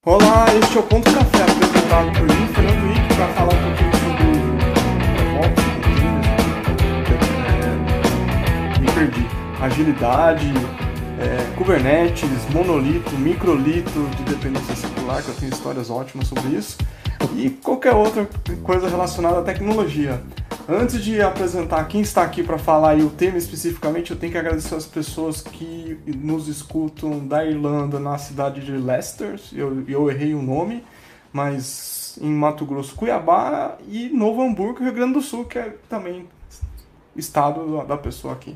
Olá, este é o Ponto Café, apresentado por mim, Fernando Henrique, para falar um pouquinho sobre DevOps, me perdi, agilidade, Kubernetes, monolito, microlito de dependência circular, que eu tenho histórias ótimas sobre isso, e qualquer outra coisa relacionada à tecnologia. Antes de apresentar quem está aqui para falar e o tema especificamente, eu tenho que agradecer as pessoas que nos escutam da Irlanda, na cidade de Leicester, eu errei o nome, mas em Mato Grosso, Cuiabá e Novo Hamburgo, Rio Grande do Sul, que é também estado da pessoa aqui.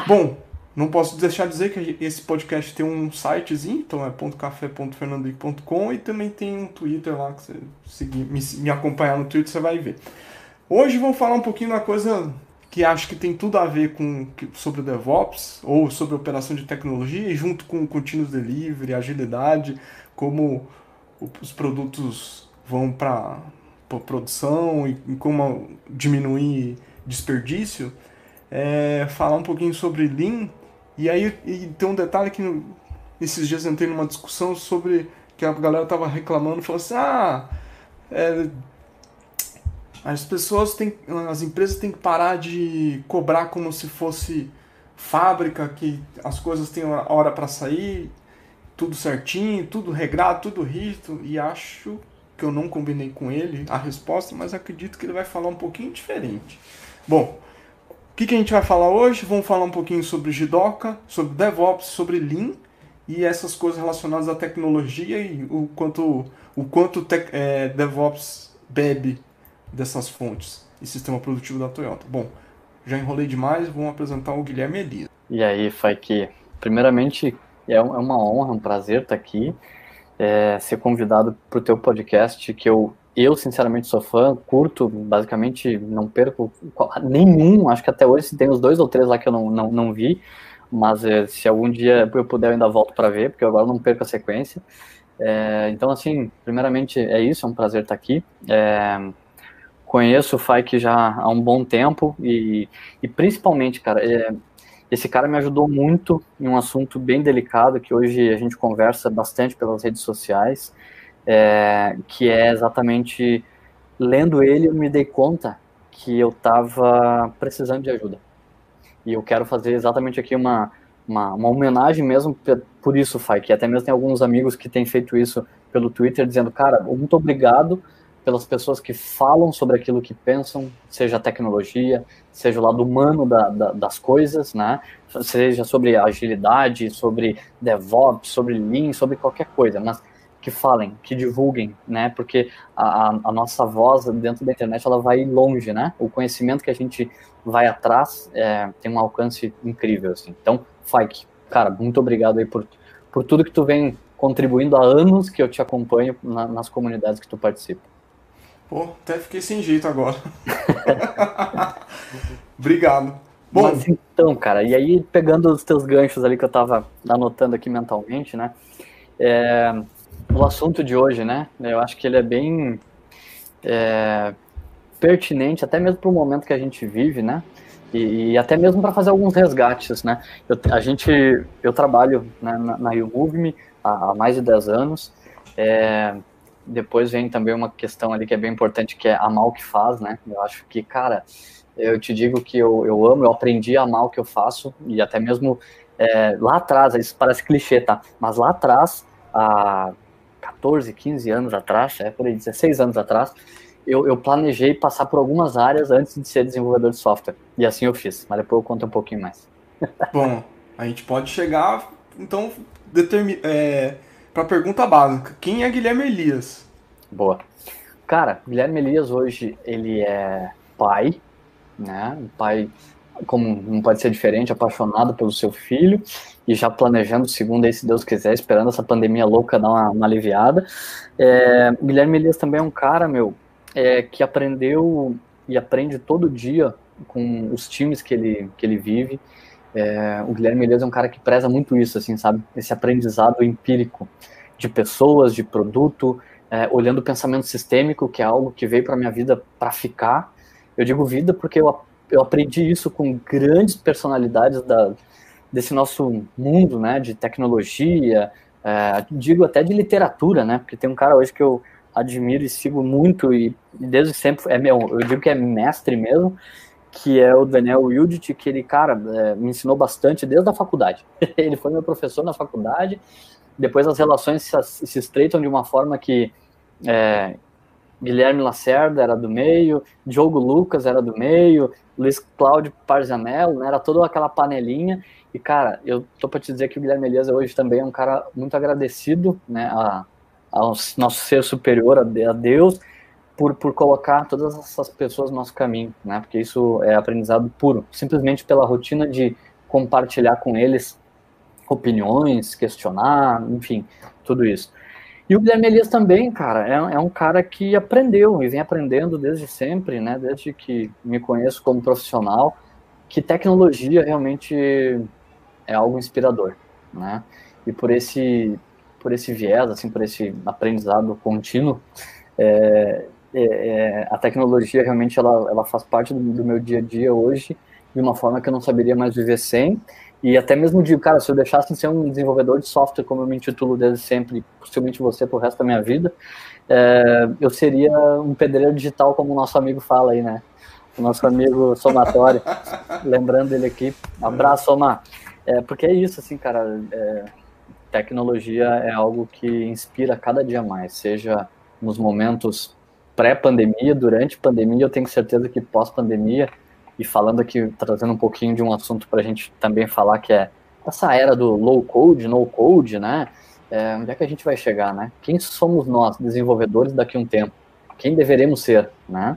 Bom, não posso deixar de dizer que esse podcast tem um sitezinho, então é .café.fernandohenrique.com, e também tem um Twitter lá, que você me acompanhar no Twitter você vai ver. Hoje vamos falar um pouquinho da coisa que acho que tem tudo a ver sobre o DevOps, ou sobre operação de tecnologia, e junto com o Continuous Delivery, agilidade, como os produtos vão para produção e como diminuir desperdício. Falar um pouquinho sobre Lean, e aí tem um detalhe que esses dias eu entrei numa discussão sobre que a galera estava reclamando, falou assim, as empresas têm que parar de cobrar como se fosse fábrica, que as coisas têm hora para sair, tudo certinho, tudo regrado, tudo rígido, e acho que eu não combinei com ele a resposta, mas acredito que ele vai falar um pouquinho diferente. Bom, o que a gente vai falar hoje? Vamos falar um pouquinho sobre Jidoka, sobre DevOps, sobre Lean e essas coisas relacionadas à tecnologia e o quanto DevOps bebe dessas fontes e sistema produtivo da Toyota. Bom, já enrolei demais, vamos apresentar o Guilherme Elias. E aí, Faiki, primeiramente é uma honra, um prazer estar aqui, ser convidado para o teu podcast, que eu sinceramente sou fã, curto, basicamente não perco nenhum, acho que até hoje tem uns 2 ou 3 lá que eu não vi, mas se algum dia eu puder eu ainda volto para ver, porque agora eu não perco a sequência. Então, assim, primeiramente é isso, é um prazer estar aqui. Conheço o Faik já há um bom tempo e principalmente, cara, esse cara me ajudou muito em um assunto bem delicado que hoje a gente conversa bastante pelas redes sociais, que é exatamente, lendo ele, eu me dei conta que eu estava precisando de ajuda. E eu quero fazer exatamente aqui uma homenagem mesmo por isso, Faik. Até mesmo tem alguns amigos que têm feito isso pelo Twitter, dizendo, cara, muito obrigado pelas pessoas que falam sobre aquilo que pensam, seja a tecnologia, seja o lado humano das coisas, né? Seja sobre agilidade, sobre DevOps, sobre Lean, sobre qualquer coisa, mas que falem, que divulguem, né? Porque a nossa voz dentro da internet, ela vai longe, né? O conhecimento que a gente vai atrás tem um alcance incrível, assim. Então, Faik, cara, muito obrigado aí por tudo que tu vem contribuindo há anos que eu te acompanho nas comunidades que tu participa. Pô, até fiquei sem jeito agora. Obrigado. Bom, mas então, cara, e aí pegando os teus ganchos ali que eu tava anotando aqui mentalmente, né? O assunto de hoje, né? Eu acho que ele é bem pertinente, até mesmo para o momento que a gente vive, né? E até mesmo para fazer alguns resgates, né? Eu trabalho, né, na YouMove há mais de 10 anos. Depois vem também uma questão ali que é bem importante, que é amar o que faz, né? Eu acho que, cara, eu te digo que eu amo, eu aprendi a amar o que eu faço, e até mesmo lá atrás, isso parece clichê, tá? Mas lá atrás, há 14, 15 anos atrás, por aí, 16 anos atrás, eu planejei passar por algumas áreas antes de ser desenvolvedor de software, e assim eu fiz, mas depois eu conto um pouquinho mais. Bom, a gente pode chegar, então, para a pergunta básica. Quem é Guilherme Elias? Boa. Cara, Guilherme Elias hoje, ele é pai, né? Um pai, como não pode ser diferente, apaixonado pelo seu filho e já planejando o segundo aí, se Deus quiser, esperando essa pandemia louca dar uma aliviada. Guilherme Elias também é um cara, que aprendeu e aprende todo dia com os times que ele vive. O Guilherme Elias é um cara que preza muito isso, assim, sabe? Esse aprendizado empírico de pessoas, de produto, olhando o pensamento sistêmico, que é algo que veio para minha vida para ficar. Eu digo vida porque eu aprendi isso com grandes personalidades desse nosso mundo, né, de tecnologia, digo até de literatura, né? Porque tem um cara hoje que eu admiro e sigo muito, e desde sempre eu digo que é mestre mesmo, que é o Daniel Wildt, que ele, cara, me ensinou bastante desde a faculdade. Ele foi meu professor na faculdade, depois as relações se estreitam de uma forma que Guilherme Lacerda era do meio, Diogo Lucas era do meio, Luiz Cláudio Parzanello, né, era toda aquela panelinha, e cara, eu tô para te dizer que o Guilherme Elias hoje também é um cara muito agradecido, né, ao nosso ser superior, a Deus, por colocar todas essas pessoas no nosso caminho, né, porque isso é aprendizado puro, simplesmente pela rotina de compartilhar com eles opiniões, questionar, enfim, tudo isso. E o Guilherme Elias também, cara, é um cara que aprendeu e vem aprendendo desde sempre, né, desde que me conheço como profissional, que tecnologia realmente é algo inspirador, né, e por esse viés, assim, por esse aprendizado contínuo, a tecnologia realmente ela faz parte do meu dia a dia hoje, de uma forma que eu não saberia mais viver sem. E até mesmo digo, cara, se eu deixasse de ser um desenvolvedor de software, como eu me intitulo desde sempre, possivelmente você pro resto da minha vida, eu seria um pedreiro digital, como o nosso amigo fala aí, né? O nosso amigo Somatório, lembrando ele aqui. Abraço, Somar. Porque é isso, assim, cara, tecnologia é algo que inspira cada dia mais, seja nos momentos pré-pandemia, durante pandemia, eu tenho certeza que pós-pandemia, e falando aqui, trazendo um pouquinho de um assunto para a gente também falar, que é essa era do low-code, no-code, né? Onde é que a gente vai chegar, né? Quem somos nós, desenvolvedores, daqui a um tempo? Quem deveremos ser, né?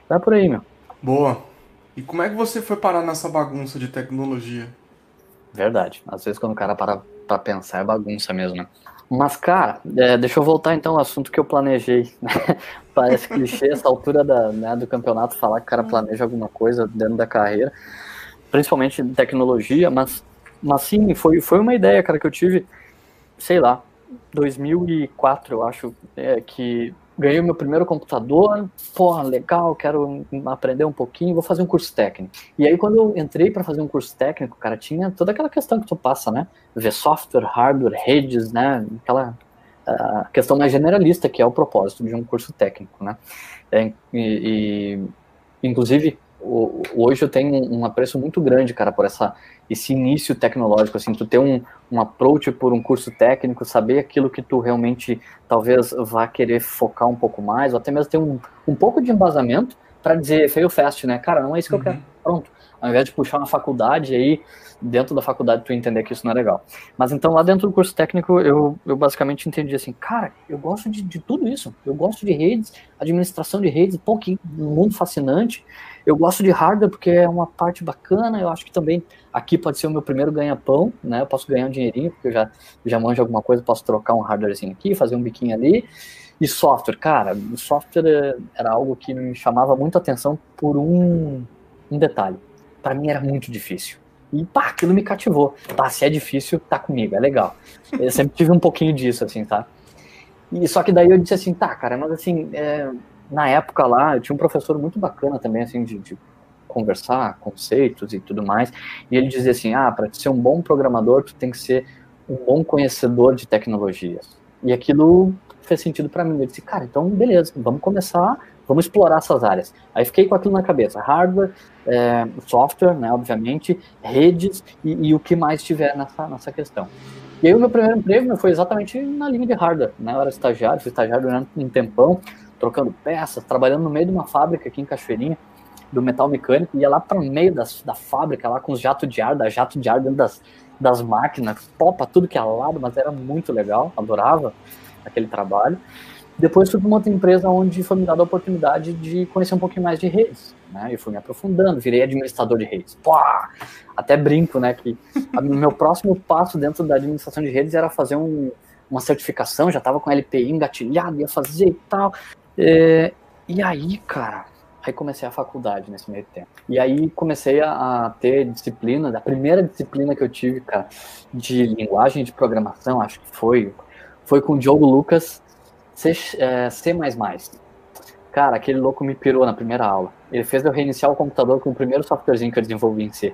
Vai por aí, meu. Boa. E como é que você foi parar nessa bagunça de tecnologia? Verdade. Às vezes quando o cara para pra pensar é bagunça mesmo, né? Mas, cara, deixa eu voltar então ao assunto que eu planejei. Parece clichê essa altura do campeonato falar que o cara planeja alguma coisa dentro da carreira, principalmente de tecnologia, mas sim, foi uma ideia, cara, que eu tive, sei lá, 2004, eu acho, que ganhei o meu primeiro computador, porra, legal, quero aprender um pouquinho, vou fazer um curso técnico. E aí, quando eu entrei para fazer um curso técnico, cara, tinha toda aquela questão que tu passa, né? Ver software, hardware, redes, né? Aquela questão mais generalista, que é o propósito de um curso técnico, né? Inclusive, hoje eu tenho um apreço muito grande, cara, por esse início tecnológico, assim, tu ter um approach por um curso técnico, saber aquilo que tu realmente talvez vá querer focar um pouco mais, ou até mesmo ter um pouco de embasamento para dizer fail fast, né? Cara, não é isso que eu quero. Pronto. Ao invés de puxar uma faculdade aí, dentro da faculdade tu entender que isso não é legal. Mas então lá dentro do curso técnico eu basicamente entendi assim, cara, eu gosto de tudo isso. Eu gosto de redes, administração de redes, pô, que mundo fascinante. Eu gosto de hardware porque é uma parte bacana, eu acho que também aqui pode ser o meu primeiro ganha-pão, né? Eu posso ganhar um dinheirinho, porque eu já manjo alguma coisa, posso trocar um hardwarezinho aqui, fazer um biquinho ali. E software, cara, o software era algo que me chamava muito a atenção por um detalhe. Para mim era muito difícil. E pá, aquilo me cativou. Tá, se é difícil, tá comigo, é legal. Eu sempre tive um pouquinho disso, assim, tá? E só que daí eu disse assim, tá, cara, mas assim, na época lá, eu tinha um professor muito bacana também, assim, de conversar, conceitos e tudo mais, e ele dizia assim, para ser um bom programador, tu tem que ser um bom conhecedor de tecnologias. E aquilo fez sentido para mim. Eu disse, cara, então beleza, vamos começar, vamos explorar essas áreas. Aí fiquei com aquilo na cabeça, hardware, software, né, obviamente, redes e o que mais tiver nessa questão. E aí o meu primeiro emprego foi exatamente na linha de hardware, né, eu era estagiário, fui estagiário durante um tempão, trocando peças, trabalhando no meio de uma fábrica aqui em Cachoeirinha, do metal mecânico, ia lá para o meio da fábrica, lá com os jatos de ar dentro das máquinas, topa tudo que é lado, mas era muito legal, adorava aquele trabalho. Depois fui para uma outra empresa onde foi me dada a oportunidade de conhecer um pouquinho mais de redes, né? Eu fui me aprofundando, virei administrador de redes. Pô, até brinco, né? Que o meu próximo passo dentro da administração de redes era fazer uma certificação, já estava com LPI engatilhado, ia fazer e tal. E aí, cara, aí comecei a faculdade nesse meio tempo. E aí comecei a ter disciplina, a primeira disciplina que eu tive, cara, de linguagem de programação, acho que foi com o Diogo Lucas, C++. Cara, aquele louco me pirou na primeira aula. Ele fez eu reiniciar o computador com o primeiro softwarezinho que eu desenvolvi em C.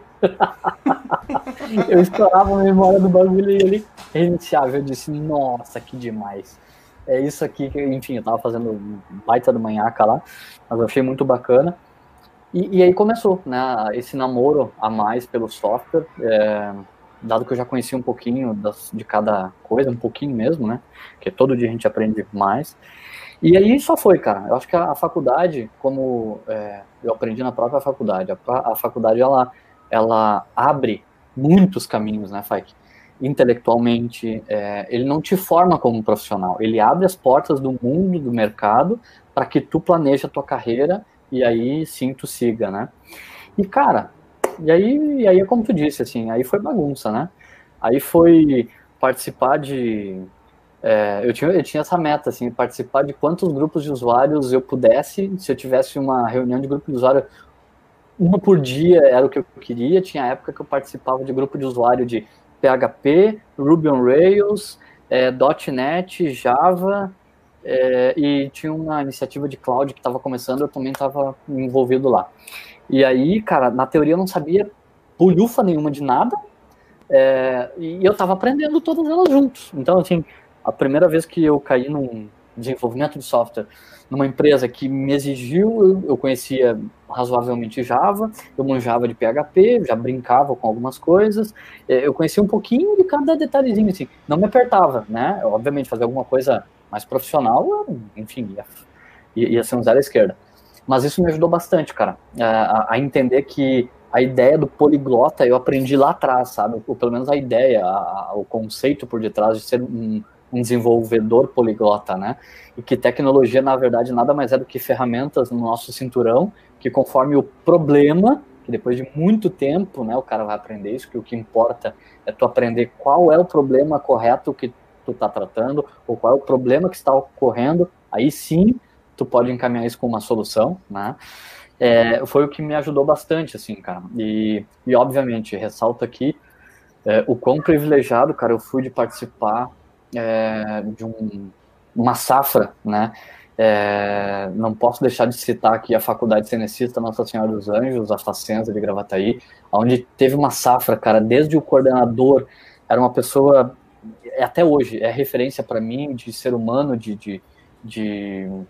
Eu estourava a memória do bagulho e ele reiniciava. Eu disse, nossa, que demais. É isso aqui que, enfim, eu tava fazendo um baita do manhaca lá, mas eu achei muito bacana. E aí começou, né, esse namoro a mais pelo software, dado que eu já conhecia um pouquinho de cada coisa, um pouquinho mesmo, né, porque todo dia a gente aprende mais. E aí só foi, cara. Eu acho que a faculdade, como eu aprendi na própria faculdade, a faculdade, ela abre muitos caminhos, né, Faik? Intelectualmente, ele não te forma como um profissional, ele abre as portas do mundo, do mercado, para que tu planeje a tua carreira e aí sim tu siga, né? E, cara, e aí é como tu disse, assim, aí foi bagunça, né? Aí foi participar de eu tinha essa meta, assim, participar de quantos grupos de usuários eu pudesse. Se eu tivesse uma reunião de grupo de usuário, uma por dia era o que eu queria. Tinha época que eu participava de grupo de usuário de PHP, Ruby on Rails, .NET, Java, e tinha uma iniciativa de cloud que estava começando, eu também estava envolvido lá. E aí, cara, na teoria eu não sabia bolhufa nenhuma de nada, e eu estava aprendendo todas elas juntos. Então, assim, a primeira vez que eu caí num desenvolvimento de software numa empresa que me exigiu, eu conhecia razoavelmente Java, eu manjava de PHP, já brincava com algumas coisas, eu conhecia um pouquinho de cada detalhezinho, assim, não me apertava, né? Obviamente, fazer alguma coisa mais profissional, enfim, ia ser um zero à esquerda. Mas isso me ajudou bastante, cara, a entender que a ideia do poliglota eu aprendi lá atrás, sabe? Ou pelo menos a ideia, o conceito por detrás de ser um desenvolvedor poliglota, né? E que tecnologia, na verdade, nada mais é do que ferramentas no nosso cinturão, que conforme o problema, que depois de muito tempo, né, o cara vai aprender isso, que o que importa é tu aprender qual é o problema correto que tu tá tratando, ou qual é o problema que está ocorrendo, aí sim tu pode encaminhar isso com uma solução, né? Foi o que me ajudou bastante, assim, cara. E obviamente, ressalto aqui o quão privilegiado, cara, eu fui de participar de uma safra, né? Não posso deixar de citar aqui a Faculdade Cenecista Nossa Senhora dos Anjos, a Facenza de Gravataí, onde teve uma safra, cara, desde o coordenador, era uma pessoa, até hoje, é referência para mim de ser humano, de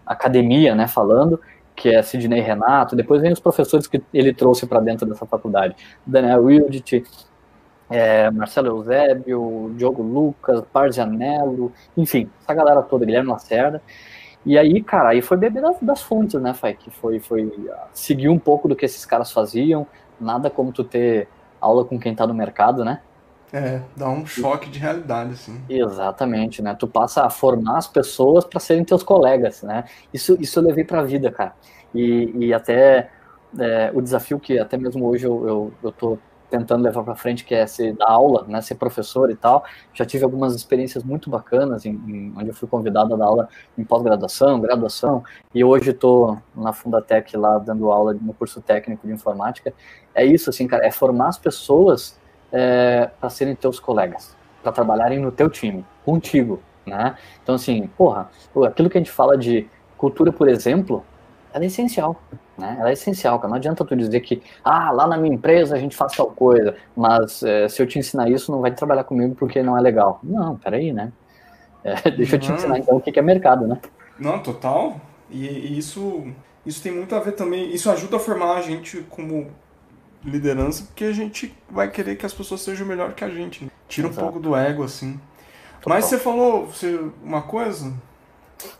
academia, né, falando, que é Sidney Renato, depois vem os professores que ele trouxe para dentro dessa faculdade, Daniel Wildit, Marcelo Eusébio, Diogo Lucas, Parzianello, enfim, essa galera toda, Guilherme Lacerda. E aí, cara, aí foi beber das fontes, né, Fai? Que foi seguir um pouco do que esses caras faziam, nada como tu ter aula com quem tá no mercado, né? Dá um choque de realidade, assim. Exatamente, né? Tu passa a formar as pessoas para serem teus colegas, né? Isso eu levei para a vida, cara. E até o desafio que até mesmo hoje eu tô tentando levar para frente, que é ser dar aula, né? Ser professor e tal. Já tive algumas experiências muito bacanas onde eu fui convidado a dar aula em pós-graduação, graduação, e hoje estou na Fundatec lá dando aula no curso técnico de informática. É isso, assim, cara, é formar as pessoas para serem teus colegas, para trabalharem no teu time, contigo, né? Então, assim, aquilo que a gente fala de cultura, por exemplo, ela é essencial, né? Ela é essencial, cara. Não adianta tu dizer que, lá na minha empresa a gente faz tal coisa, mas se eu te ensinar isso, não vai trabalhar comigo porque não é legal. Não, peraí, né? Deixa eu te ensinar, então, o que é mercado, né? Não, total. E isso tem muito a ver também, isso ajuda a formar a gente como liderança, porque a gente vai querer que as pessoas sejam melhor que a gente, né? Tira um pouco do ego, assim. Total. Mas você falou uma coisa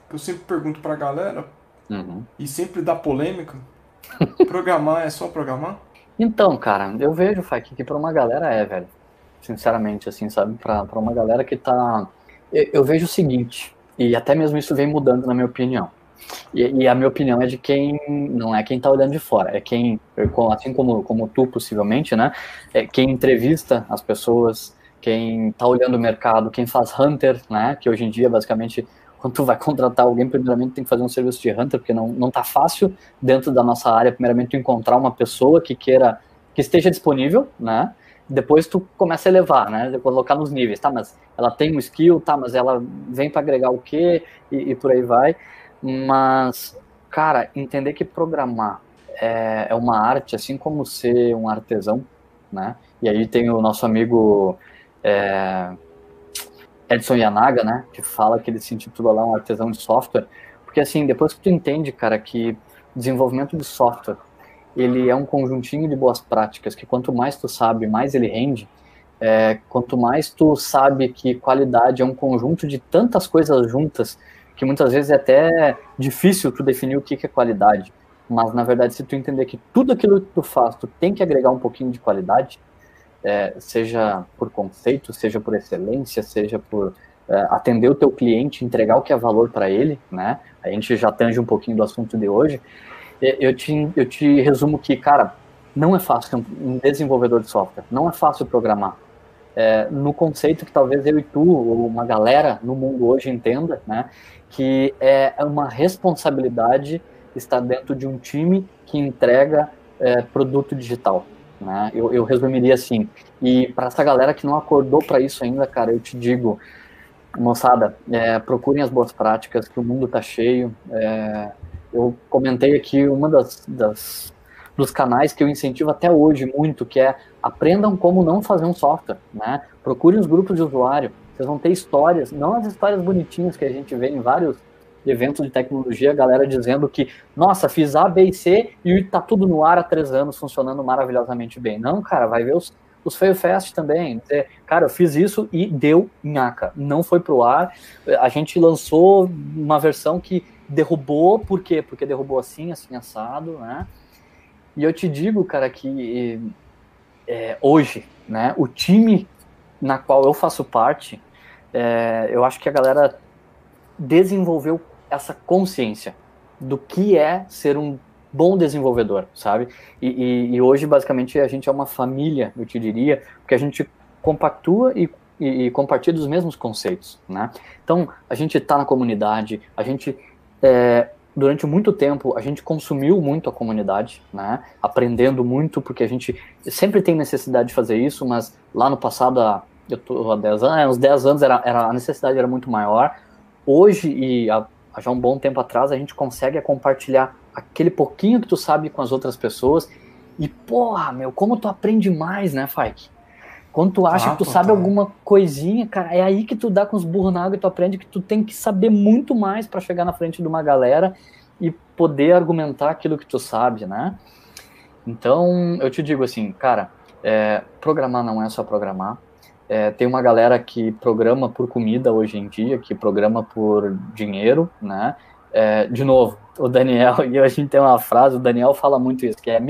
que eu sempre pergunto pra galera, e sempre dá polêmica. Programar é só programar? Então, cara, eu vejo, Fak, que pra uma galera velho. Sinceramente, assim, sabe? Pra uma galera que tá... Eu vejo o seguinte, e até mesmo isso vem mudando na minha opinião. E a minha opinião é de quem não é quem está olhando de fora, é quem, assim como tu possivelmente, né? É quem entrevista as pessoas, quem está olhando o mercado, quem faz hunter, né? Que hoje em dia, basicamente, quando tu vai contratar alguém, primeiramente tem que fazer um serviço de hunter, porque não tá fácil dentro da nossa área, primeiramente tu encontrar uma pessoa que esteja disponível, né? Depois tu começa a elevar, né? Colocar nos níveis, tá? Mas ela tem um skill, tá? Mas ela vem para agregar o quê? E por aí vai. Mas Cara, entender que programar é uma arte, assim como ser um artesão, né? E aí tem o nosso amigo é, Edson Yanaga, né? Que fala que ele se intitula lá um artesão de software. Porque, assim, depois que tu entende, cara, que desenvolvimento de software, ele é um conjuntinho de boas práticas, que quanto mais tu sabe, mais ele rende. Quanto mais tu sabe que qualidade é um conjunto de tantas coisas juntas, que muitas vezes é até difícil tu definir o que é qualidade. Mas, na verdade, se tu entender que tudo aquilo que tu faz, tu tem que agregar um pouquinho de qualidade, seja por conceito, seja por excelência, seja por atender o teu cliente, entregar o que é valor para ele, né? A gente já tange um pouquinho do assunto de hoje. Eu te resumo que, cara, não é fácil um desenvolvedor de software, não é fácil programar. No conceito que talvez eu e tu, ou uma galera no mundo hoje entenda, né, que é uma responsabilidade estar dentro de um time que entrega produto digital. Né? Eu resumiria assim. E para essa galera que não acordou para isso ainda, cara, eu te digo, moçada, procurem as boas práticas, que o mundo tá cheio. Eu comentei aqui uma dos canais que eu incentivo até hoje muito, que é aprendam como não fazer um software, né? Procurem os grupos de usuário, vocês vão ter histórias, não as histórias bonitinhas que a gente vê em vários eventos de tecnologia, a galera dizendo que, nossa, fiz A, B e C e tá tudo no ar há 3 anos, funcionando maravilhosamente bem. Não, cara, vai ver os fail fast também. Dizer, cara, eu fiz isso e deu nhaca, não foi pro ar. A gente lançou uma versão que derrubou, por quê? Porque derrubou assim, assim, assado, né? E eu te digo, cara, que hoje, né, o time na qual eu faço parte, eu acho que a galera desenvolveu essa consciência do que é ser um bom desenvolvedor, sabe? E hoje, basicamente, a gente é uma família, eu te diria, porque a gente compactua e compartilha os mesmos conceitos, né? Então, a gente está na comunidade, a gente, durante muito tempo, a gente consumiu muito a comunidade, né? Aprendendo muito, porque a gente sempre tem necessidade de fazer isso, mas lá no passado, eu tô há 10 anos, uns 10 anos a necessidade era muito maior. Hoje, e há já um bom tempo atrás, a gente consegue compartilhar aquele pouquinho que tu sabe com as outras pessoas. E, porra, meu, como tu aprende mais, né, Faik? Quando tu acha que tu sabe alguma coisinha, cara, é aí que tu dá com os burros na água e tu aprende que tu tem que saber muito mais para chegar na frente de uma galera e poder argumentar aquilo que tu sabe, né? Então, eu te digo assim, cara, programar não é só programar. Tem uma galera que programa por comida hoje em dia, que programa por dinheiro, né? De novo, o Daniel, e a gente tem uma frase, o Daniel fala muito isso, que é,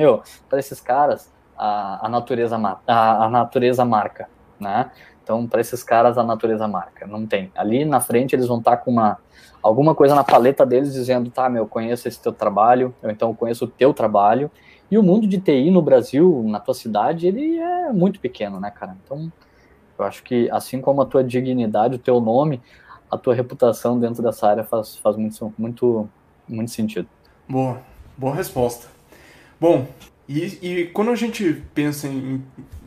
para esses caras, a natureza marca, né? Então, para esses caras, a natureza marca, não tem. Ali na frente, eles vão estar com alguma coisa na paleta deles, dizendo, tá, conheço esse teu trabalho, ou então conheço o teu trabalho, e o mundo de TI no Brasil, na tua cidade, ele é muito pequeno, né, cara? Então, eu acho que, assim como a tua dignidade, o teu nome, a tua reputação dentro dessa área faz muito, muito, muito sentido. Boa resposta. Bom, e quando a gente pensa em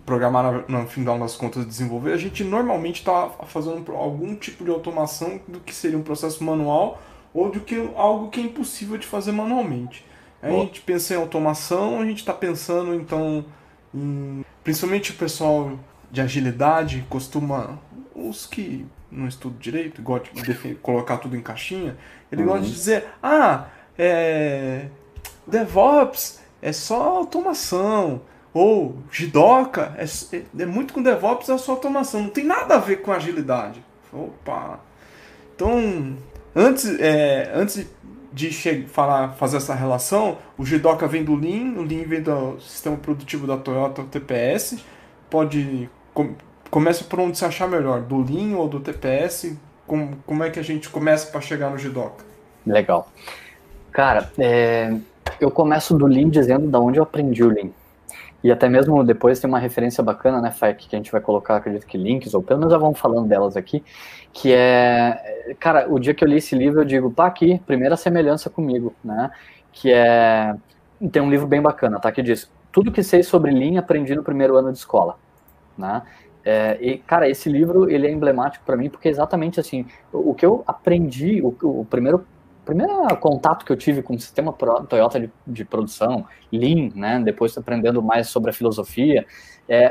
programar, no final das contas, desenvolver, a gente normalmente está fazendo algum tipo de automação do que seria um processo manual ou algo que é impossível de fazer manualmente. A gente pensa em automação, a gente está pensando, então, principalmente o pessoal de agilidade costuma, os que não estudam direito, gostam de colocar tudo em caixinha, ele gosta de dizer, DevOps é só automação, ou Jidoka é muito com DevOps, é só automação, não tem nada a ver com agilidade. Opa! Então, antes de fazer essa relação, o Jidoka vem do Lean, o Lean vem do sistema produtivo da Toyota, o TPS. Começa por onde se achar melhor, do Lean ou do TPS. Como é que a gente começa para chegar no Jidoka? Legal. Cara, eu começo do Lean dizendo da onde eu aprendi o Lean. E até mesmo depois tem uma referência bacana, né, Faik, que a gente vai colocar, acredito que links, ou pelo menos já vamos falando delas aqui, que cara, o dia que eu li esse livro eu digo, tá aqui, primeira semelhança comigo, né, tem um livro bem bacana, tá, que diz, tudo que sei sobre Lean aprendi no primeiro ano de escola, né, e, cara, esse livro, ele é emblemático para mim, porque é exatamente assim, o que eu aprendi, o primeiro primeiro contato que eu tive com o sistema Toyota de produção, Lean, né, depois aprendendo mais sobre a filosofia,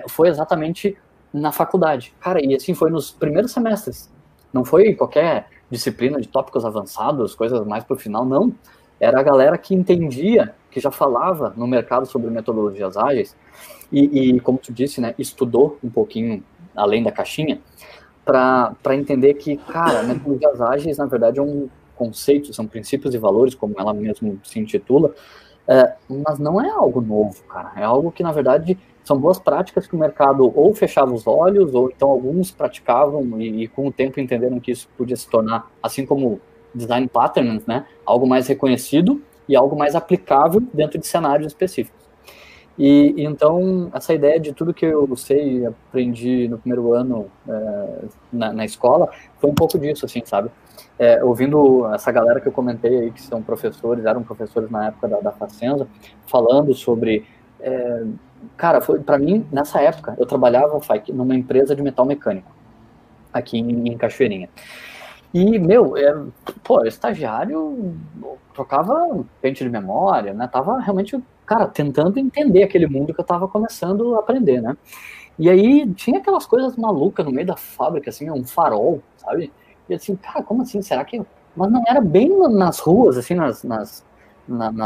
foi exatamente na faculdade. Cara, e assim foi nos primeiros semestres. Não foi qualquer disciplina de tópicos avançados, coisas mais pro final, não. Era a galera que entendia, que já falava no mercado sobre metodologias ágeis e como tu disse, né, estudou um pouquinho além da caixinha para entender que, cara, metodologias ágeis, na verdade, é um conceito, são princípios e valores, como ela mesmo se intitula, mas não é algo novo, cara. É algo que, na verdade, são boas práticas que o mercado ou fechava os olhos, ou então alguns praticavam e com o tempo entenderam que isso podia se tornar, assim como design patterns, né, algo mais reconhecido e algo mais aplicável dentro de cenários específicos. E então, essa ideia de tudo que eu sei e aprendi no primeiro ano na escola, foi um pouco disso, assim, sabe? Ouvindo essa galera que eu comentei aí, que são professores, eram professores na época da Facenza, falando sobre... cara, foi para mim, nessa época, eu trabalhava numa empresa de metal mecânico, aqui em Cachoeirinha. E, meu, estagiário trocava pente de memória, né? Tava realmente, cara, tentando entender aquele mundo que eu tava começando a aprender, né? E aí tinha aquelas coisas malucas no meio da fábrica, assim, um farol, sabe? E assim, cara, como assim? Será que... Mas não era bem nas ruas, assim, nas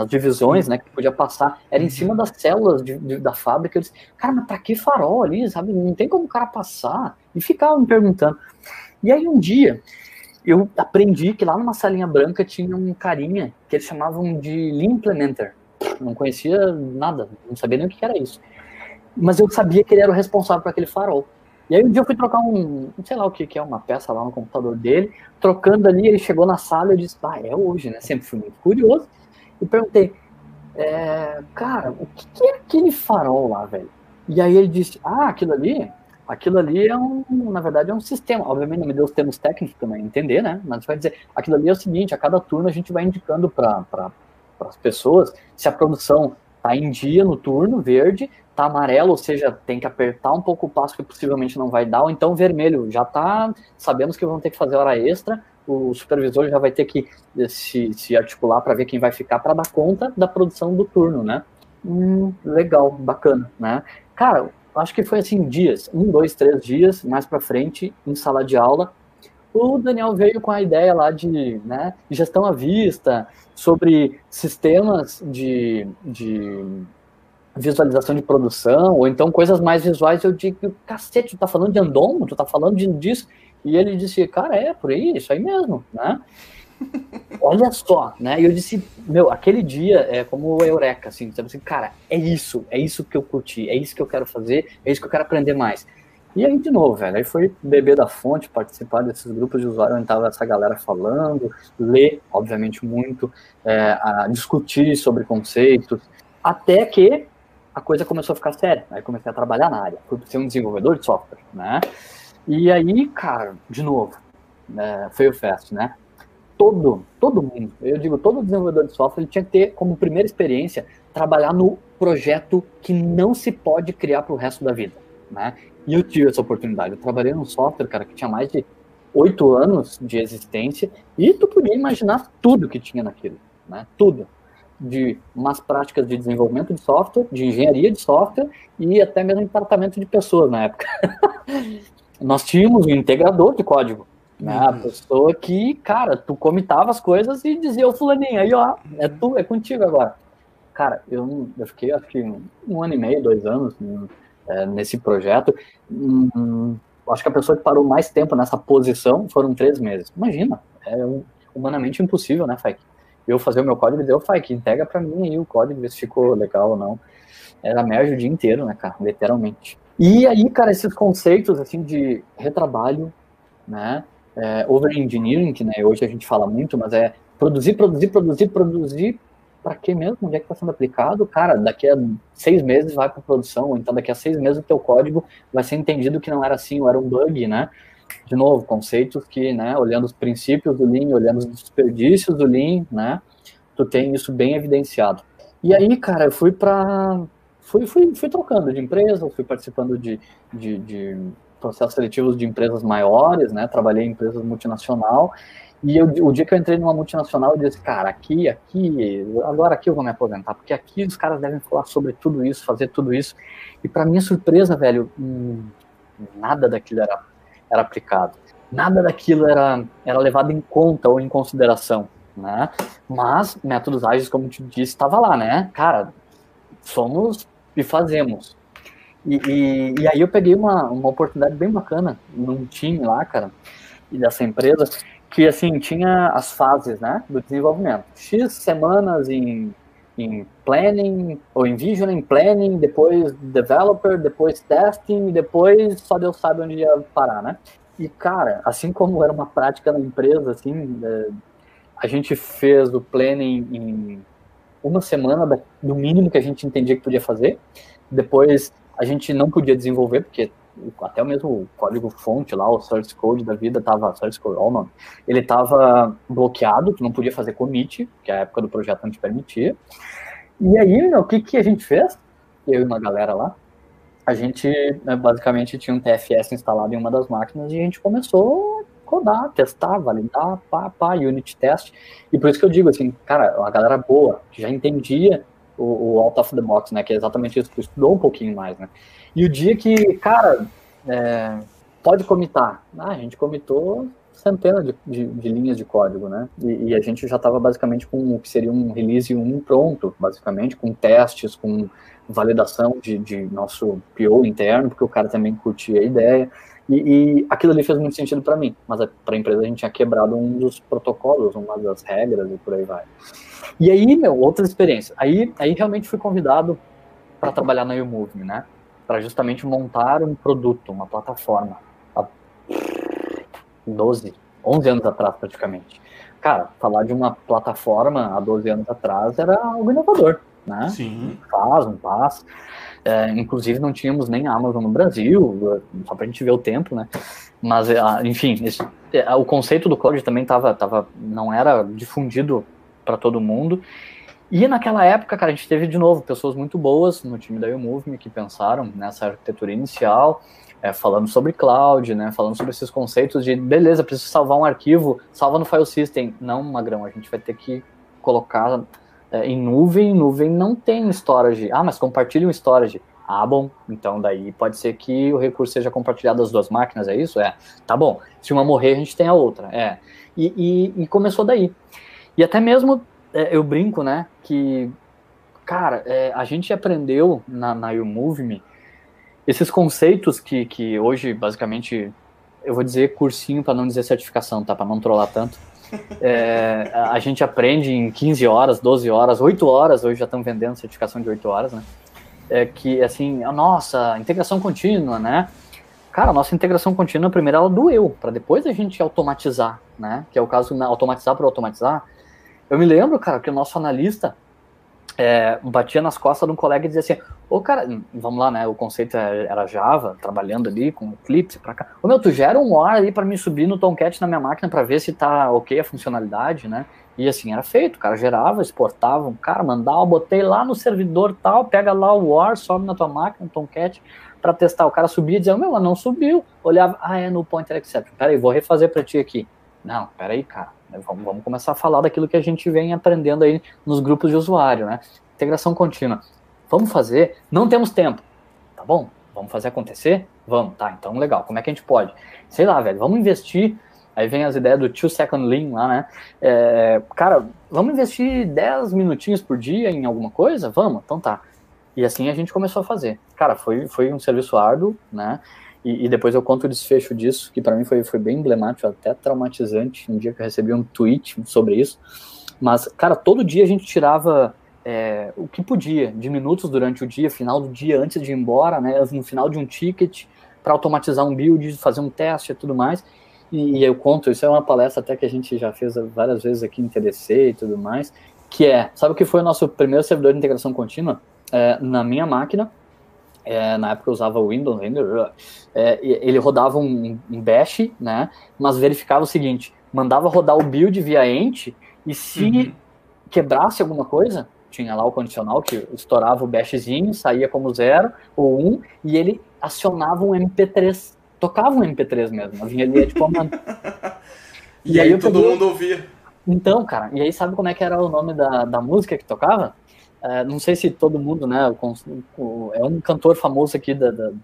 divisões, né, que podia passar, era em cima das células da fábrica. Eu disse, cara, mas pra que farol ali, sabe? Não tem como o cara passar. E ficava me perguntando. E aí um dia... eu aprendi que lá numa salinha branca tinha um carinha que eles chamavam de Lean Implementer. Não conhecia nada, não sabia nem o que era isso. Mas eu sabia que ele era o responsável por aquele farol. E aí um dia eu fui trocar sei lá o que é, uma peça lá no computador dele, trocando ali, ele chegou na sala e eu disse, é hoje, né? Sempre fui muito curioso. E perguntei, cara, o que é aquele farol lá, velho? E aí ele disse, aquilo ali na verdade, é um sistema. Obviamente não me deu os termos técnicos também, entender, né? Mas vai dizer, aquilo ali é o seguinte, a cada turno a gente vai indicando para as pessoas se a produção está em dia no turno, verde, está amarelo, ou seja, tem que apertar um pouco o passo que possivelmente não vai dar, ou então vermelho, já está, sabemos que vão ter que fazer hora extra, o supervisor já vai ter que se articular para ver quem vai ficar para dar conta da produção do turno, né? Legal, bacana, né? Cara, acho que foi assim, dias, 1, 2, 3 dias, mais para frente, em sala de aula, o Daniel veio com a ideia lá de gestão à vista, sobre sistemas de visualização de produção, ou então coisas mais visuais. Eu digo, cacete, tu tá falando de Andomo? Tu tá falando disso? E ele disse, cara, por aí, isso aí mesmo, né? Olha só, né? E eu disse, aquele dia é como eureka, assim, cara, é isso que eu curti, é isso que eu quero fazer, é isso que eu quero aprender mais. E aí, de novo, velho, aí foi beber da fonte, participar desses grupos de usuários onde tava essa galera falando, ler, obviamente, muito, a discutir sobre conceitos, até que a coisa começou a ficar séria. Aí comecei a trabalhar na área, fui ser um desenvolvedor de software, né? E aí, cara, de novo, Fail Fast, né? Todo mundo, eu digo, todo desenvolvedor de software, ele tinha que ter como primeira experiência trabalhar no projeto que não se pode criar para o resto da vida, né? E eu tive essa oportunidade. Eu trabalhei num software, cara, que tinha mais de 8 anos de existência e tu podia imaginar tudo que tinha naquilo, né? Tudo. De umas práticas de desenvolvimento de software, de engenharia de software e até mesmo em tratamento de pessoas na época. Nós tínhamos um integrador de código, né? A pessoa que, cara, tu comitava as coisas e dizia, ô fulaninho, aí ó, é contigo agora. Cara, eu fiquei acho que 1 ano e meio, 2 anos nesse projeto. Acho que a pessoa que parou mais tempo nessa posição foram 3 meses. Imagina, é humanamente impossível, né, Faik? Eu fazer o meu código e dizer, Faik, entrega pra mim aí o código, ver se ficou legal ou não. Era merge o dia inteiro, né, cara, literalmente. E aí, cara, esses conceitos, assim, de retrabalho, né, over-engineering, que, né, hoje a gente fala muito, mas é produzir, para quê mesmo? Onde é que está sendo aplicado? Cara, daqui a 6 meses vai para produção, ou então daqui a 6 meses o teu código vai ser entendido que não era assim, ou era um bug, né? De novo, conceitos que, né, olhando os princípios do Lean, olhando os desperdícios do Lean, né, tu tem isso bem evidenciado. E aí, cara, eu fui trocando de empresa, fui participando de processos seletivos de empresas maiores, né, trabalhei em empresas multinacional, E o dia que eu entrei numa multinacional, eu disse, cara, agora aqui eu vou me aposentar, porque aqui os caras devem falar sobre tudo isso, fazer tudo isso. E para minha surpresa, velho, nada daquilo era aplicado. Nada daquilo era levado em conta ou em consideração, né? Mas métodos ágeis, como eu te disse, estava lá, né? Cara, somos e fazemos. E aí eu peguei uma oportunidade bem bacana num time lá, cara, e dessa empresa, que assim, tinha as fases, né, do desenvolvimento. X semanas em planning, ou em visioning, planning, depois developer, depois testing, e depois só Deus sabe onde ia parar, né? E, cara, assim como era uma prática na empresa, assim, a gente fez o planning em uma semana, do mínimo que a gente entendia que podia fazer. Depois a gente não podia desenvolver, porque até o mesmo código-fonte lá, o source code da vida source code, ele estava bloqueado, tu não podia fazer commit, que a época do projeto não te permitia. E aí, o que a gente fez? Eu e uma galera lá, a gente basicamente tinha um TFS instalado em uma das máquinas e a gente começou a codar, testar, validar, unit test. E por isso que eu digo assim, cara, uma galera boa, que já entendia o out of the box, né, que é exatamente isso, que estudou um pouquinho mais, né. E o dia que, cara, pode comitar, a gente comitou centenas de linhas de código, né, e a gente já estava basicamente com o que seria um release 1 pronto, basicamente, com testes, com validação de nosso PO interno, porque o cara também curtia a ideia, e aquilo ali fez muito sentido para mim, mas para a empresa a gente tinha quebrado um dos protocolos, uma das regras e por aí vai. E aí, outra experiência. Aí realmente fui convidado para trabalhar na YouMove, né? Para justamente montar um produto, uma plataforma. Há 11 anos atrás, praticamente. Cara, falar de uma plataforma há 12 anos atrás era algo inovador, né? Sim. Não faz. Inclusive, não tínhamos nem Amazon no Brasil, só para a gente ver o tempo, né? Mas, enfim, o conceito do cloud também não era difundido para todo mundo. E naquela época, cara, a gente teve de novo pessoas muito boas no time da YouMove que pensaram nessa arquitetura inicial, falando sobre cloud, né, falando sobre esses conceitos de, beleza, preciso salvar um arquivo, salva no file system. Não, Magrão, a gente vai ter que colocar em nuvem não tem storage. Mas compartilha um storage. Bom, então daí pode ser que o recurso seja compartilhado das duas máquinas, é isso? Tá bom, se uma morrer, a gente tem a outra, e começou daí. E até mesmo, eu brinco, né, que, cara, a gente aprendeu na YouMove esses conceitos que hoje, basicamente, eu vou dizer cursinho para não dizer certificação, tá, para não trollar tanto, a gente aprende em 15 horas, 12 horas, 8 horas, hoje já estão vendendo certificação de 8 horas, né, que, assim, nossa, integração contínua, né, cara, a nossa integração contínua, primeiro ela doeu, para depois a gente automatizar, né, que é o caso, automatizar por automatizar. Eu me lembro, cara, que o nosso analista batia nas costas de um colega e dizia assim, cara, vamos lá, né, o conceito era Java, trabalhando ali com Eclipse pra cá. Tu gera um OR ali pra me subir no Tomcat na minha máquina pra ver se tá ok a funcionalidade, né? E assim, era feito, o cara gerava, exportava, cara, mandava, botei lá no servidor tal, pega lá o OR, sobe na tua máquina, no Tomcat, pra testar. O cara subia e dizia, mas não subiu. Olhava, no Pointer Exception. Peraí, vou refazer pra ti aqui. Não, peraí, cara. Vamos começar a falar daquilo que a gente vem aprendendo aí nos grupos de usuário, né? Integração contínua. Vamos fazer? Não temos tempo. Tá bom? Vamos fazer acontecer? Vamos. Tá, então legal. Como é que a gente pode? Sei lá, velho, vamos investir. Aí vem as ideias do 2-second lean lá, né? Cara, vamos investir 10 minutinhos por dia em alguma coisa? Vamos? Então tá. E assim a gente começou a fazer. Cara, foi um serviço árduo, né? E depois eu conto o desfecho disso, que para mim foi bem emblemático, até traumatizante, um dia que eu recebi um tweet sobre isso. Mas, cara, todo dia a gente tirava o que podia, de minutos durante o dia, final do dia, antes de ir embora, né, no final de um ticket, para automatizar um build, fazer um teste e tudo mais. E eu conto, isso é uma palestra até que a gente já fez várias vezes aqui em TDC e tudo mais, que sabe o que foi o nosso primeiro servidor de integração contínua? Na minha máquina, na época eu usava o Windows ainda, ele rodava um bash, né, mas verificava o seguinte, mandava rodar o build via ent, e se quebrasse alguma coisa, tinha lá o condicional que estourava o bashzinho, saía como 0 ou 1, e ele acionava um MP3, tocava um MP3 mesmo, vinha ali de comando. E aí todo mundo ouvia. Então, cara, e aí sabe como é que era o nome da música que tocava? Não sei se todo mundo, né, é um cantor famoso aqui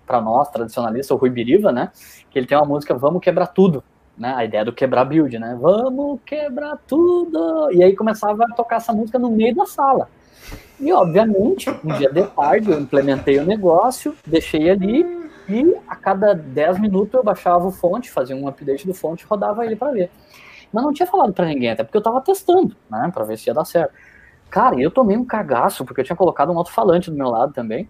para nós, tradicionalista, o Rui Biriva, né, que ele tem uma música Vamos Quebrar Tudo, né, a ideia do quebrar build, né, vamos quebrar tudo, e aí começava a tocar essa música no meio da sala. E, obviamente, um dia de tarde eu implementei o negócio, deixei ali, e a cada 10 minutos eu baixava o fonte, fazia um update do fonte e rodava ele para ver. Mas não tinha falado para ninguém, até porque eu tava testando, né, para ver se ia dar certo. Cara, eu tomei um cagaço, porque eu tinha colocado um alto-falante do meu lado também.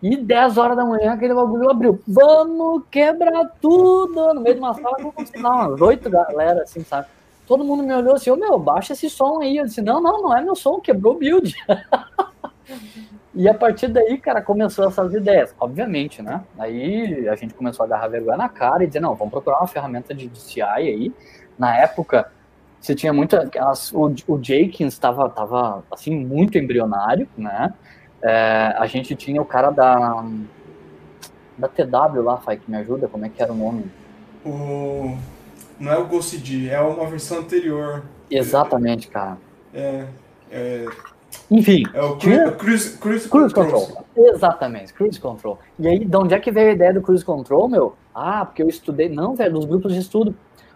E 10 horas da manhã, aquele bagulho abriu. Vamos quebrar tudo! No meio de uma sala, com umas 8 galera, assim, sabe? Todo mundo me olhou assim, meu, baixa esse som aí. Eu disse, não é meu som, quebrou o build. E a partir daí, cara, começou essas ideias. Obviamente, né? Aí a gente começou a agarrar vergonha na cara e dizer, não, vamos procurar uma ferramenta de CI aí. Na época, você tinha muita... O Jenkins estava assim, muito embrionário, né? A gente tinha o cara da TW lá, Fai, que me ajuda, como é que era o nome? Não é o GhostD, é uma versão anterior. Exatamente, cara. Enfim. É o Cruise Control. Exatamente, Cruise Control. E aí, de onde é que veio a ideia do Cruise Control, meu? Porque eu estudei... Não, velho, nos grupos de estudo.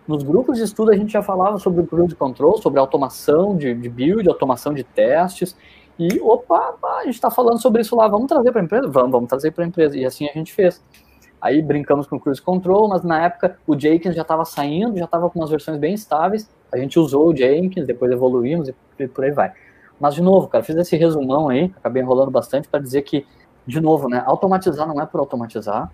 Nos grupos de estudo a gente já falava sobre o Cruise Control, sobre automação de build, automação de testes. E, a gente está falando sobre isso lá, vamos trazer para a empresa? Vamos trazer para a empresa. E assim a gente fez. Aí brincamos com o Cruise Control, mas na época o Jenkins já estava saindo, já estava com umas versões bem estáveis. A gente usou o Jenkins, depois evoluímos e por aí vai. Mas, de novo, cara, fiz esse resumão aí, acabei enrolando bastante para dizer que, de novo, né, automatizar não é por automatizar.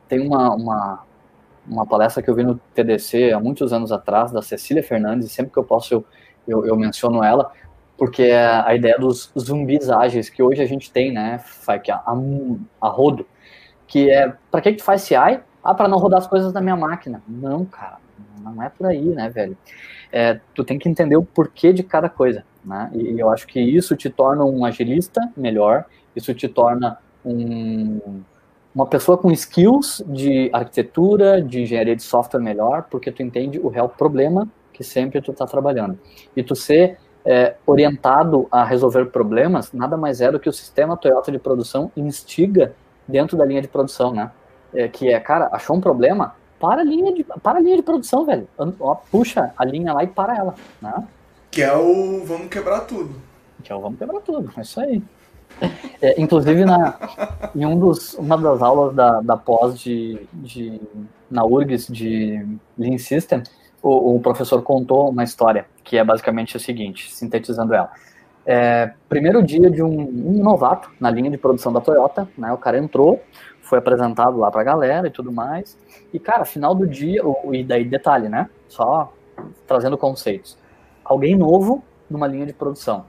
Tem uma palestra que eu vi no TDC há muitos anos atrás, da Cecília Fernandes, e sempre que eu posso eu menciono ela, porque é a ideia dos zumbis ágeis que hoje a gente tem, né, a rodo, que é, para que tu faz CI? Para não rodar as coisas da minha máquina. Não, cara, não é por aí, né, velho? Tu tem que entender o porquê de cada coisa, né, e eu acho que isso te torna um agilista melhor, isso te torna uma pessoa com skills de arquitetura, de engenharia de software melhor, porque tu entende o real problema que sempre tu tá trabalhando. E tu ser orientado a resolver problemas, nada mais é do que o sistema Toyota de produção instiga dentro da linha de produção, né? Cara, achou um problema? Para a linha de produção, velho. Puxa a linha lá e para ela, né? Que é o vamos quebrar tudo. É isso aí. Inclusive, em uma das aulas da pós na URGS de Lean System, o professor contou uma história, que é basicamente o seguinte, sintetizando ela. Primeiro dia de um novato na linha de produção da Toyota, né, o cara entrou, foi apresentado lá pra galera e tudo mais, e, cara, final do dia, e daí detalhe, né, só trazendo conceitos, alguém novo numa linha de produção,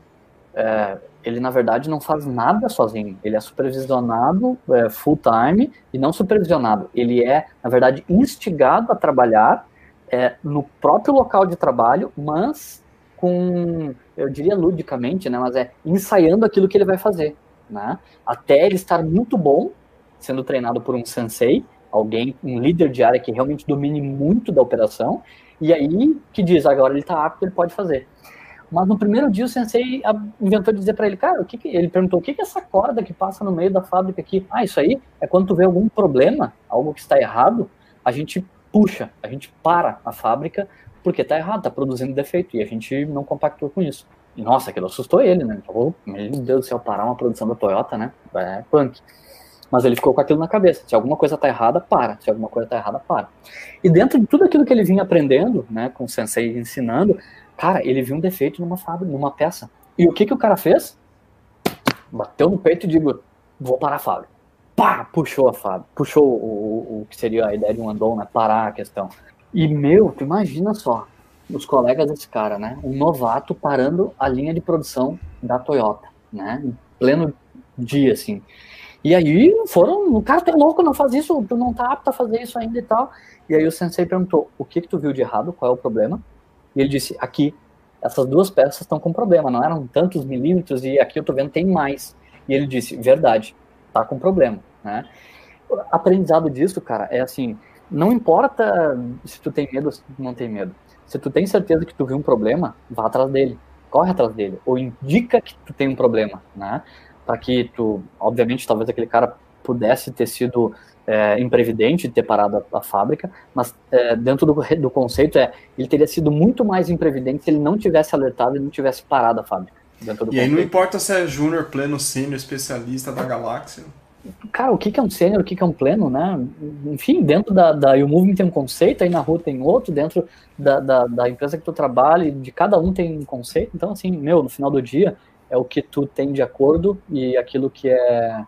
ele, na verdade, não faz nada sozinho. Ele é supervisionado full time e não supervisionado. Ele é, na verdade, instigado a trabalhar no próprio local de trabalho, mas eu diria ludicamente, né, mas ensaiando aquilo que ele vai fazer, né, até ele estar muito bom, sendo treinado por um sensei, um líder de área que realmente domine muito da operação, e aí que diz, agora ele está apto, ele pode fazer. Mas no primeiro dia o sensei inventou de dizer para ele, cara, ele perguntou, o que é essa corda que passa no meio da fábrica aqui? Isso aí é quando tu vê algum problema, algo que está errado, a gente puxa, a gente para a fábrica porque está errado, está produzindo defeito, e a gente não compactou com isso. E nossa, aquilo assustou ele, né? Meu Deus do céu, parar uma produção da Toyota, né? É punk. Mas ele ficou com aquilo na cabeça, se alguma coisa está errada, para, se alguma coisa está errada, para. E dentro de tudo aquilo que ele vinha aprendendo, né, com o sensei ensinando, cara, ele viu um defeito numa fábrica, numa peça. E o que o cara fez? Bateu no peito e digo, vou parar a fábrica. Pá! Puxou a fábrica. Puxou o que seria a ideia de um andon, né? Parar a questão. E, tu imagina só, os colegas desse cara, né? Um novato parando a linha de produção da Toyota, né? Em pleno dia, assim. E aí o cara tá louco, não faz isso, tu não tá apto a fazer isso ainda e tal. E aí o sensei perguntou, o que tu viu de errado, qual é o problema? E ele disse, aqui, essas duas peças estão com problema, não eram tantos milímetros e aqui eu tô vendo tem mais. E ele disse, verdade, tá com problema, né? O aprendizado disso, cara, é assim, não importa se tu tem medo ou se tu não tem medo. Se tu tem certeza que tu viu um problema, vá atrás dele, corre atrás dele, ou indica que tu tem um problema, né? Para que tu, obviamente, talvez aquele cara pudesse ter sido imprevidente de ter parado a fábrica, mas dentro do conceito ele teria sido muito mais imprevidente se ele não tivesse alertado e não tivesse parado a fábrica. Dentro do E aí não importa se é júnior, pleno, sênior, especialista da galáxia. Cara, o que é um sênior, o que é um pleno, né? Enfim, dentro da YouMoving tem um conceito, aí na rua tem outro, dentro da empresa que tu trabalha, de cada um tem um conceito. Então, assim, no final do dia, é o que tu tem de acordo e aquilo que é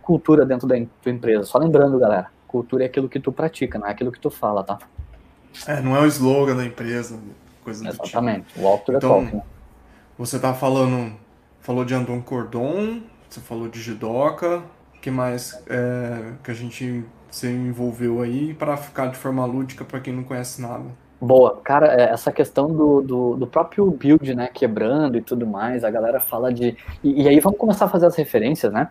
cultura dentro da tua empresa. Só lembrando, galera, cultura é aquilo que tu pratica, não é aquilo que tu fala, tá? Não é o slogan da empresa, coisa do tipo. Exatamente, o walk to the Então, talk, né? você tá falou de Andon Cordon, você falou de Jidoka, o que mais que a gente se envolveu aí para ficar de forma lúdica para quem não conhece nada? Boa, cara, essa questão do próprio build, né, quebrando e tudo mais, a galera fala de... E aí vamos começar a fazer as referências, né?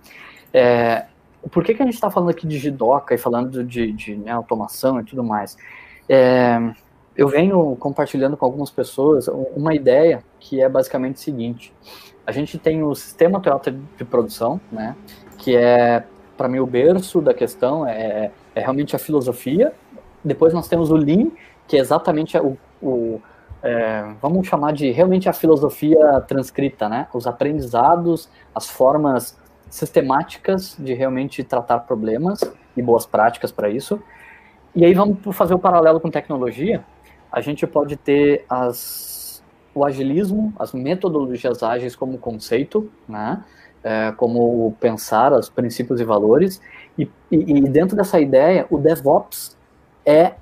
Por que a gente está falando aqui de Jidoka e falando de automação e tudo mais? Eu venho compartilhando com algumas pessoas uma ideia que é basicamente o seguinte: a gente tem o sistema Toyota de produção, né, que é, para mim, o berço da questão, é realmente a filosofia. Depois nós temos o Lean, que é exatamente vamos chamar de realmente a filosofia transcrita, né, os aprendizados, as formas sistemáticas de realmente tratar problemas e boas práticas para isso. E aí vamos fazer o paralelo com tecnologia. A gente pode ter o agilismo, as metodologias ágeis como conceito, né? Como pensar, os princípios e valores. E dentro dessa ideia, o DevOps é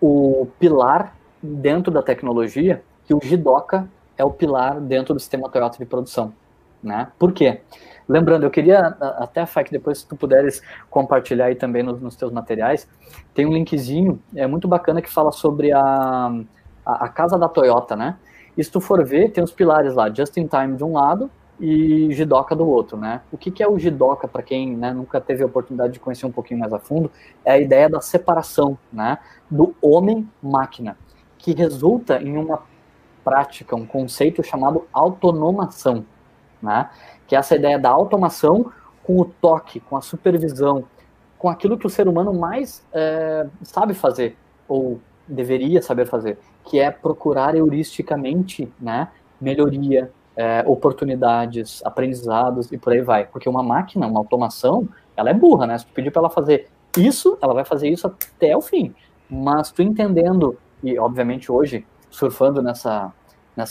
o pilar dentro da tecnologia, que o Jidoka é o pilar dentro do sistema Toyota de produção, né? Por quê? Lembrando, eu queria até, Fai, que depois se tu puderes compartilhar aí também nos teus materiais, tem um linkzinho, muito bacana, que fala sobre a casa da Toyota, né? E se tu for ver, tem os pilares lá, Just in Time de um lado e Jidoka do outro, né? O que é o Jidoka, para quem, né, nunca teve a oportunidade de conhecer um pouquinho mais a fundo, é a ideia da separação, né, do homem-máquina, que resulta em uma prática, um conceito chamado autonomação, né? Que é essa ideia da automação com o toque, com a supervisão, com aquilo que o ser humano mais sabe fazer, ou deveria saber fazer, que é procurar heuristicamente, né, melhoria, oportunidades, aprendizados e por aí vai. Porque uma máquina, uma automação, ela é burra, né? Se tu pedir para ela fazer isso, ela vai fazer isso até o fim. Mas tu entendendo, e obviamente hoje, surfando nessa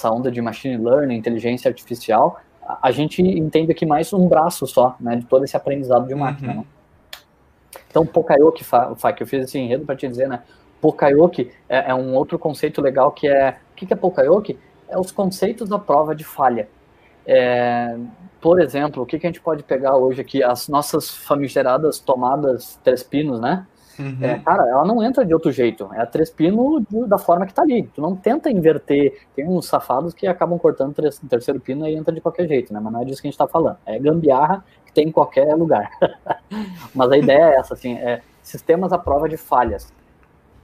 onda de machine learning, inteligência artificial, a gente entende aqui mais um braço só, né, de todo esse aprendizado de máquina, né? Então, Pokayoke, que eu fiz esse enredo para te dizer, né, Pokayoke é um outro conceito legal que é... O que é Pokayoke? É os conceitos da prova de falha. Por exemplo, o que a gente pode pegar hoje aqui? As nossas famigeradas tomadas 3 pinos, né? Cara, ela não entra de outro jeito. É a 3 pino da forma que tá ali. Tu não tenta inverter. Tem uns safados que acabam cortando o terceiro pino e entra de qualquer jeito, né? Mas não é disso que a gente tá falando. É gambiarra que tem em qualquer lugar. Mas a ideia é essa, assim, sistemas à prova de falhas.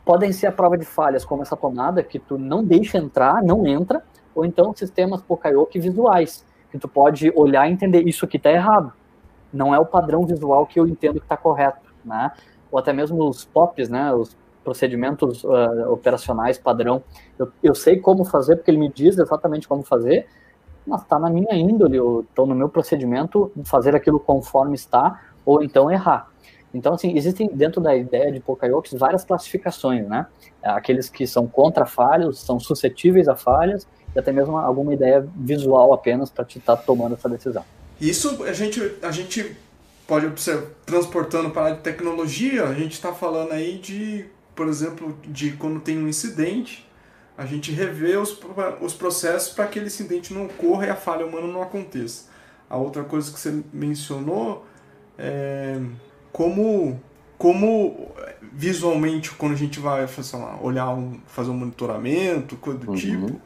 Podem ser a prova de falhas como essa tomada, que tu não deixa entrar, não entra, ou então sistemas Pokayoke visuais, que tu pode olhar e entender, isso aqui tá errado. Não é o padrão visual que eu entendo que tá correto, né? Ou até mesmo os POPs, né, os procedimentos operacionais padrão. Eu sei como fazer, porque ele me diz exatamente como fazer, mas está na minha índole, ou estou no meu procedimento, fazer aquilo conforme está, ou então errar. Então, assim, existem dentro da ideia de Pokayoke várias classificações, né? Aqueles que são contra falhas, são suscetíveis a falhas, e até mesmo alguma ideia visual apenas para te estar tomando essa decisão. Isso a gente pode observar, transportando para a tecnologia, a gente está falando aí de, por exemplo, de quando tem um incidente, a gente revê os processos para que aquele incidente não ocorra e a falha humana não aconteça. A outra coisa que você mencionou é como visualmente, quando a gente vai olhar fazer um monitoramento, coisa do tipo,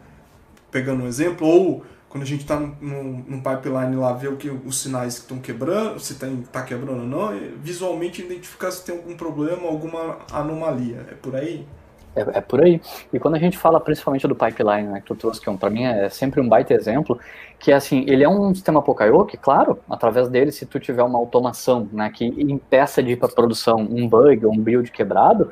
pegando um exemplo, ou quando a gente está num pipeline lá, ver os sinais que estão quebrando, se está quebrando ou não, e visualmente identificar se tem algum problema, alguma anomalia. É por aí? É por aí. E quando a gente fala principalmente do pipeline, né, que tu trouxe, que para mim é sempre um baita exemplo, que é assim, ele é um sistema Poka-Yoke, claro, através dele, se tu tiver uma automação, né, que impeça de ir para produção um bug ou um build quebrado,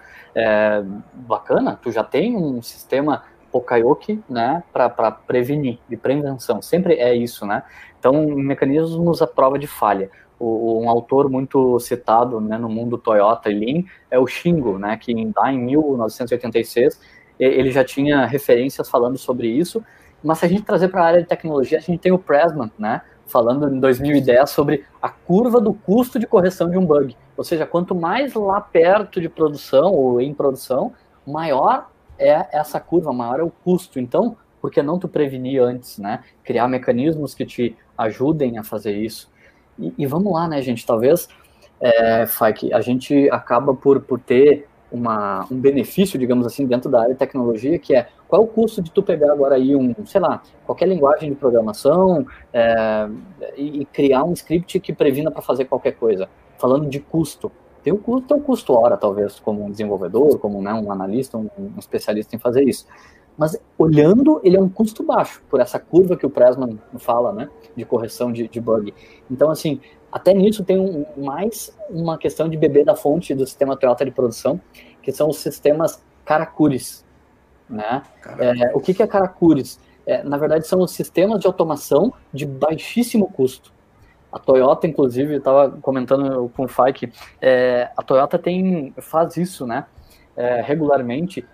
bacana, tu já tem um sistema Poka-Yoke, né, para prevenir, de prevenção, sempre é isso, né. Então, mecanismos à prova de falha. Um autor muito citado, né, no mundo Toyota e Lean é o Shingo, né, que lá em 1986 ele já tinha referências falando sobre isso, mas se a gente trazer para a área de tecnologia, a gente tem o Pressman, né, falando em 2010 sobre a curva do custo de correção de um bug, ou seja, quanto mais lá perto de produção ou em produção, maior é essa curva, maior é o custo. Então, por que não tu prevenir antes, né, criar mecanismos que te ajudem a fazer isso? E vamos lá, né, gente, talvez, Faik, a gente acaba por ter um benefício, digamos assim, dentro da área de tecnologia, que é, qual é o custo de tu pegar agora aí sei lá, qualquer linguagem de programação e criar um script que previna para fazer qualquer coisa, falando de custo. Tem o custo hora, talvez, como um desenvolvedor, como, né, um analista, um especialista em fazer isso. Mas olhando, ele é um custo baixo, por essa curva que o Pressman fala, né, de correção de bug. Então, assim, até nisso tem mais uma questão de beber da fonte do sistema Toyota de produção, que são os sistemas Karakuris, né? O que é Karakuris? Na verdade, são os sistemas de automação de baixíssimo custo. A Toyota, inclusive, estava comentando com o Faik, a Toyota faz isso, né, regularmente,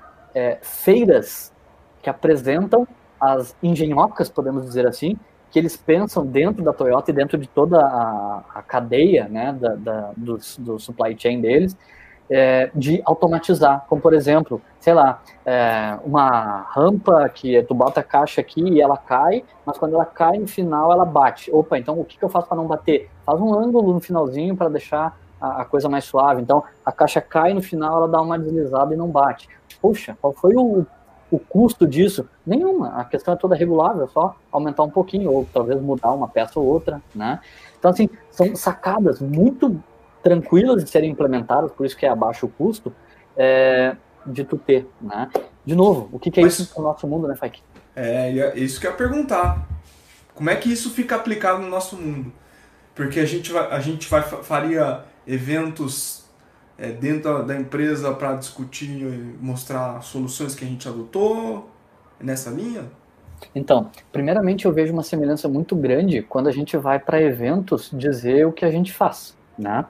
feiras que apresentam as engenhocas, podemos dizer assim, que eles pensam dentro da Toyota e dentro de toda a cadeia, né, do supply chain deles, de automatizar, como por exemplo, sei lá, uma rampa que tu bota a caixa aqui e ela cai, mas quando ela cai no final ela bate. Opa, então o que eu faço para não bater? Faz um ângulo no finalzinho para deixar a coisa mais suave. Então a caixa cai no final, ela dá uma deslizada e não bate. Puxa, qual foi o custo disso? Nenhuma, a questão é toda regulável, é só aumentar um pouquinho, ou talvez mudar uma peça ou outra, né? Então, assim, são sacadas muito tranquilas de serem implementadas, por isso que é abaixo o custo, de tu ter, né? De novo, o que é isso no nosso mundo, né, Faik? É isso que eu ia perguntar. Como é que isso fica aplicado no nosso mundo? Porque a gente faria eventos dentro da empresa para discutir e mostrar soluções que a gente adotou nessa linha? Então, primeiramente eu vejo uma semelhança muito grande quando a gente vai para eventos dizer o que a gente faz, né?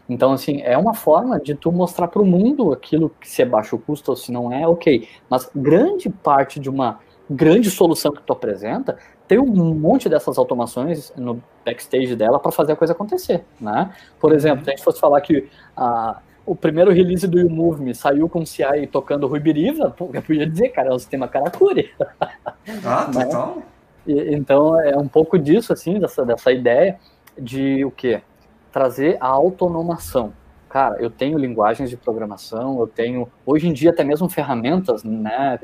Então, assim, é uma forma de tu mostrar para o mundo aquilo que se é baixo custo ou se não é, ok. Mas grande parte de uma grande solução que tu apresenta tem um monte dessas automações no backstage dela para fazer a coisa acontecer, né? Por exemplo, se a gente fosse falar que o primeiro release do YouMove saiu com o CI tocando Ruibiriva, eu podia dizer, cara, é um sistema Karakuri. Total. Então, é um pouco disso, assim, dessa ideia de o quê? Trazer a autonomação. Cara, eu tenho linguagens de programação, eu tenho, hoje em dia, até mesmo ferramentas, né,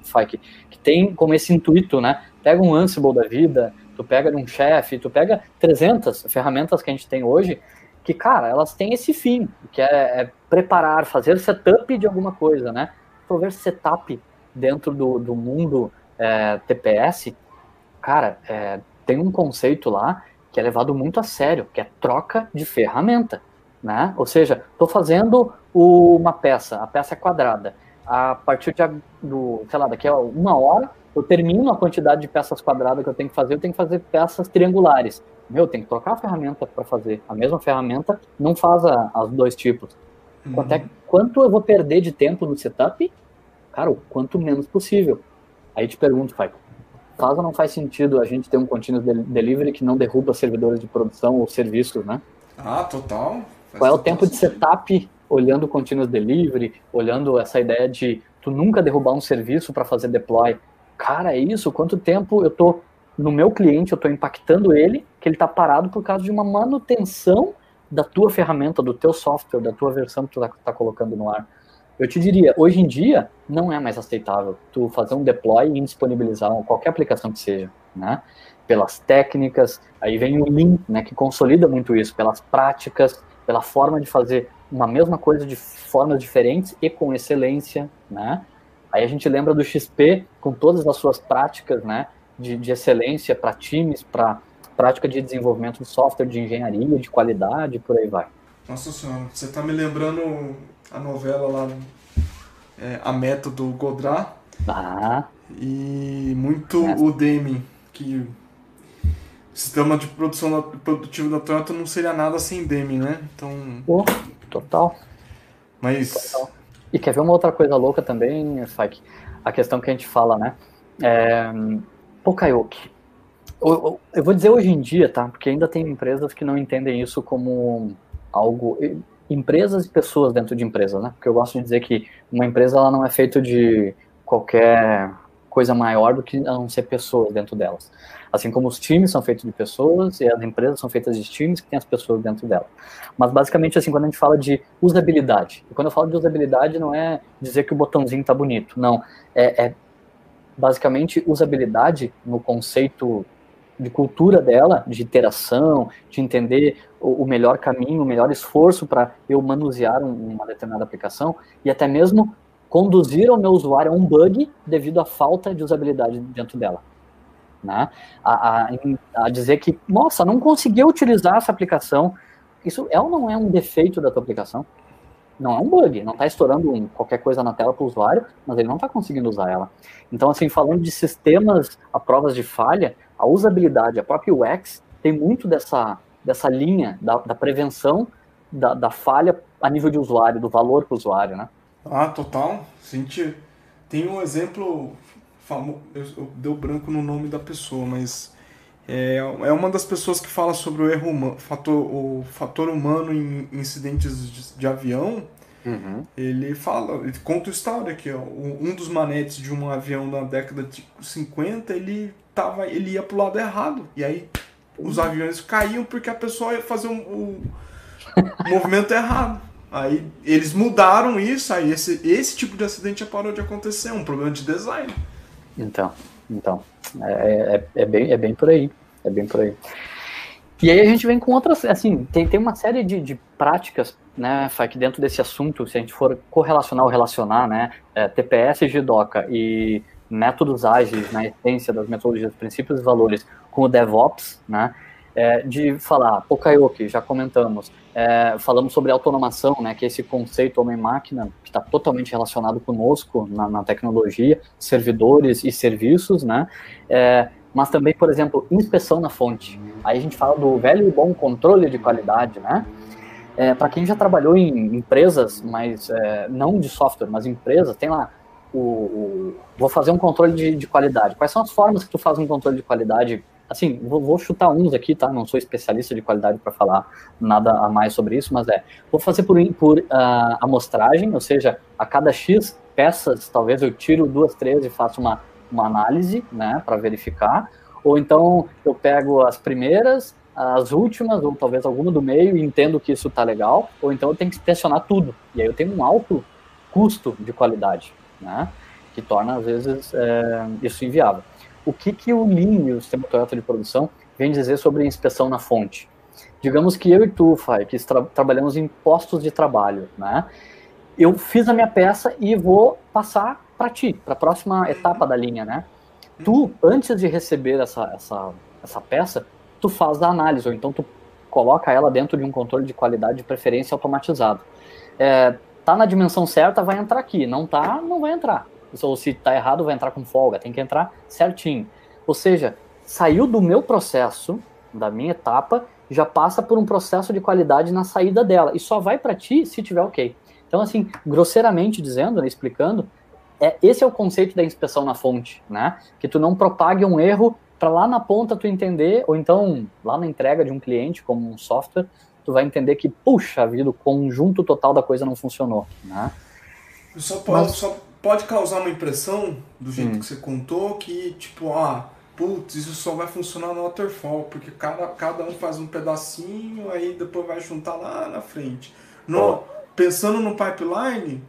Faik, que tem como esse intuito, né? Pega um Ansible da vida, tu pega um Chef, tu pega 300 ferramentas que a gente tem hoje, que, cara, elas têm esse fim, que é preparar, fazer setup de alguma coisa, né? Fazer setup dentro do mundo TPS, cara, tem um conceito lá que é levado muito a sério, que é troca de ferramenta, né? Ou seja, estou fazendo uma peça, a peça é quadrada, a partir sei lá, daqui a 1 hora, eu termino a quantidade de peças quadradas que eu tenho que fazer peças triangulares. Tem que trocar a ferramenta para fazer. A mesma ferramenta não faz os dois tipos. Quanto eu vou perder de tempo no setup? Cara, o quanto menos possível. Aí te pergunto, Faik, faz ou não faz sentido a gente ter um continuous delivery que não derruba servidores de produção ou serviços, né? Total. Qual é o tempo de setup olhando o continuous delivery, olhando essa ideia de tu nunca derrubar um serviço para fazer deploy? Cara, é isso? Quanto tempo eu tô no meu cliente, eu estou impactando ele, que ele está parado por causa de uma manutenção da tua ferramenta, do teu software, da tua versão que tu está colocando no ar. Eu te diria, hoje em dia, não é mais aceitável tu fazer um deploy e indisponibilizar qualquer aplicação que seja. né? Pelas técnicas, aí vem o Lean, né, que consolida muito isso, pelas práticas, pela forma de fazer uma mesma coisa de formas diferentes e com excelência, né? Aí a gente lembra do XP com todas as suas práticas, né, de excelência para times, para prática de desenvolvimento de software, de engenharia, de qualidade, por aí vai. Nossa senhora, você tá me lembrando a novela lá, A Método Godard, Ah, e muito né? o Deming, que o sistema de produção produtivo da Toyota não seria nada sem Deming, né? Então, Pô, total. mas E quer ver uma outra coisa louca também, Fike? A questão que a gente fala, né? É, Pokayoke. Eu vou dizer hoje em dia, tá? Porque ainda tem empresas que não entendem isso como algo. Empresas e pessoas dentro de empresas, né? Porque eu gosto de dizer que uma empresa ela não é feita de qualquer coisa maior do que a não ser pessoas dentro delas. Assim como os times são feitos de pessoas e as empresas são feitas de times que têm as pessoas dentro delas. Mas basicamente, assim, quando a gente fala de usabilidade, e quando eu falo de usabilidade, não é dizer que o botãozinho tá bonito, não. É basicamente usabilidade no conceito de cultura dela, de interação, de entender o melhor caminho, o melhor esforço para eu manusear uma determinada aplicação e até mesmo conduzir o meu usuário a um bug devido à falta de usabilidade dentro dela. Né? A dizer que, nossa, não conseguiu utilizar essa aplicação, isso é ou não é um defeito da tua aplicação? Não é um bug, não está estourando qualquer coisa na tela para o usuário, mas ele não está conseguindo usar ela. Então, assim, falando de sistemas a provas de falha, a usabilidade, a própria UX, tem muito dessa linha da prevenção da falha a nível de usuário, do valor para o usuário, né? total. A gente tem um exemplo famoso, eu deu branco no nome da pessoa, mas é uma das pessoas que fala sobre o erro humano, o fator humano em incidentes de avião. Uhum. Ele fala, ele conta a história que um dos manetes de um avião na década de 50, ele ia pro lado errado. E aí os aviões caíam porque a pessoa ia fazer o movimento errado. Aí eles mudaram isso, aí esse tipo de acidente já parou de acontecer, um problema de design. Então, é bem por aí. É bem por aí. E aí a gente vem com outras, assim, tem uma série de práticas, né, que dentro desse assunto, se a gente for correlacionar ou relacionar, né, TPS, GDoca e métodos ágeis na essência das metodologias, princípios e valores com o DevOps, né, de falar, Pokayoke, já comentamos, falamos sobre automação, né, que é esse conceito homem-máquina, que está totalmente relacionado conosco na tecnologia, servidores e serviços, né, mas também, por exemplo, inspeção na fonte. Aí a gente fala do velho e bom controle de qualidade, né? Para quem já trabalhou em empresas, mas não de software, mas empresas, tem lá vou fazer um controle de qualidade. Quais são as formas que tu faz um controle de qualidade? Assim, vou chutar uns aqui, tá? Não sou especialista de qualidade para falar nada a mais sobre isso, mas vou fazer por amostragem, ou seja, a cada X peças, talvez eu tiro 2, 3 e faço uma análise, né, para verificar, ou então eu pego as primeiras, as últimas, ou talvez alguma do meio e entendo que isso está legal, ou então eu tenho que inspecionar tudo, e aí eu tenho um alto custo de qualidade, né, que torna, às vezes, isso inviável. O que o Lean, o sistema Toyota de produção, vem dizer sobre a inspeção na fonte? Digamos que eu e tu, Fai, que trabalhamos em postos de trabalho, né, eu fiz a minha peça e vou passar para ti, para a próxima etapa da linha, né? Tu, antes de receber essa peça, tu faz a análise, ou então tu coloca ela dentro de um controle de qualidade de preferência automatizado. Tá na dimensão certa, vai entrar aqui. Não tá, não vai entrar. Ou se tá errado, vai entrar com folga. Tem que entrar certinho. Ou seja, saiu do meu processo, da minha etapa, já passa por um processo de qualidade na saída dela. E só vai para ti se tiver ok. Então, assim, grosseiramente dizendo, né, explicando, esse é o conceito da inspeção na fonte, né? Que tu não propague um erro para lá na ponta tu entender, ou então lá na entrega de um cliente, como um software, tu vai entender que, puxa vida, o conjunto total da coisa não funcionou, né? Só pode causar uma impressão, do jeito que você contou, que tipo, putz, isso só vai funcionar no waterfall, porque cada um faz um pedacinho, aí depois vai juntar lá na frente. Pensando no pipeline,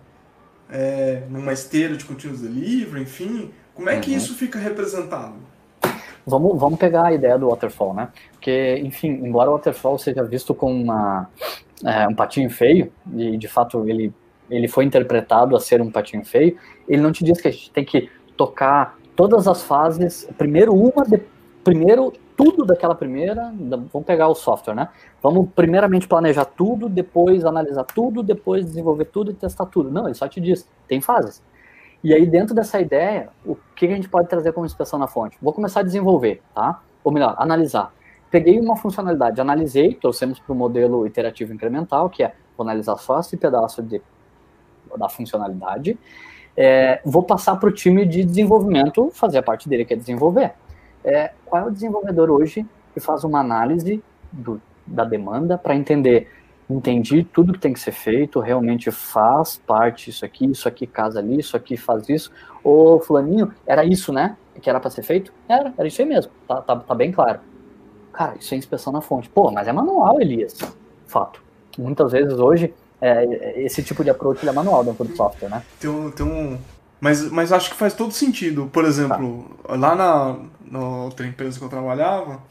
numa esteira de continuous delivery, enfim, como é que isso fica representado? Vamos pegar a ideia do waterfall, né? Porque, enfim, embora o waterfall seja visto como um patinho feio, e de fato ele foi interpretado a ser um patinho feio, ele não te diz que a gente tem que tocar todas as fases, primeiro tudo daquela primeira, vamos pegar o software, né? Vamos primeiramente planejar tudo, depois analisar tudo, depois desenvolver tudo e testar tudo. Não, ele só te diz, tem fases. E aí, dentro dessa ideia, o que a gente pode trazer como inspeção na fonte? Vou começar a desenvolver, tá? Ou melhor, analisar. Peguei uma funcionalidade, analisei, trouxemos para o modelo iterativo incremental, que é, vou analisar só esse pedaço da funcionalidade, vou passar para o time de desenvolvimento fazer a parte dele, que é desenvolver. Qual é o desenvolvedor hoje que faz uma análise da demanda para entender, entendi tudo que tem que ser feito, realmente faz parte isso aqui casa ali, isso aqui faz isso. Ô, fulaninho, era isso, né? Que era para ser feito? Era isso aí mesmo, tá bem claro. Cara, isso é inspeção na fonte. Pô, mas é manual, Elias. Fato. Muitas vezes hoje, esse tipo de approach é manual dentro do software, né? Mas acho que faz todo sentido. Por exemplo, lá na outra empresa que eu trabalhava,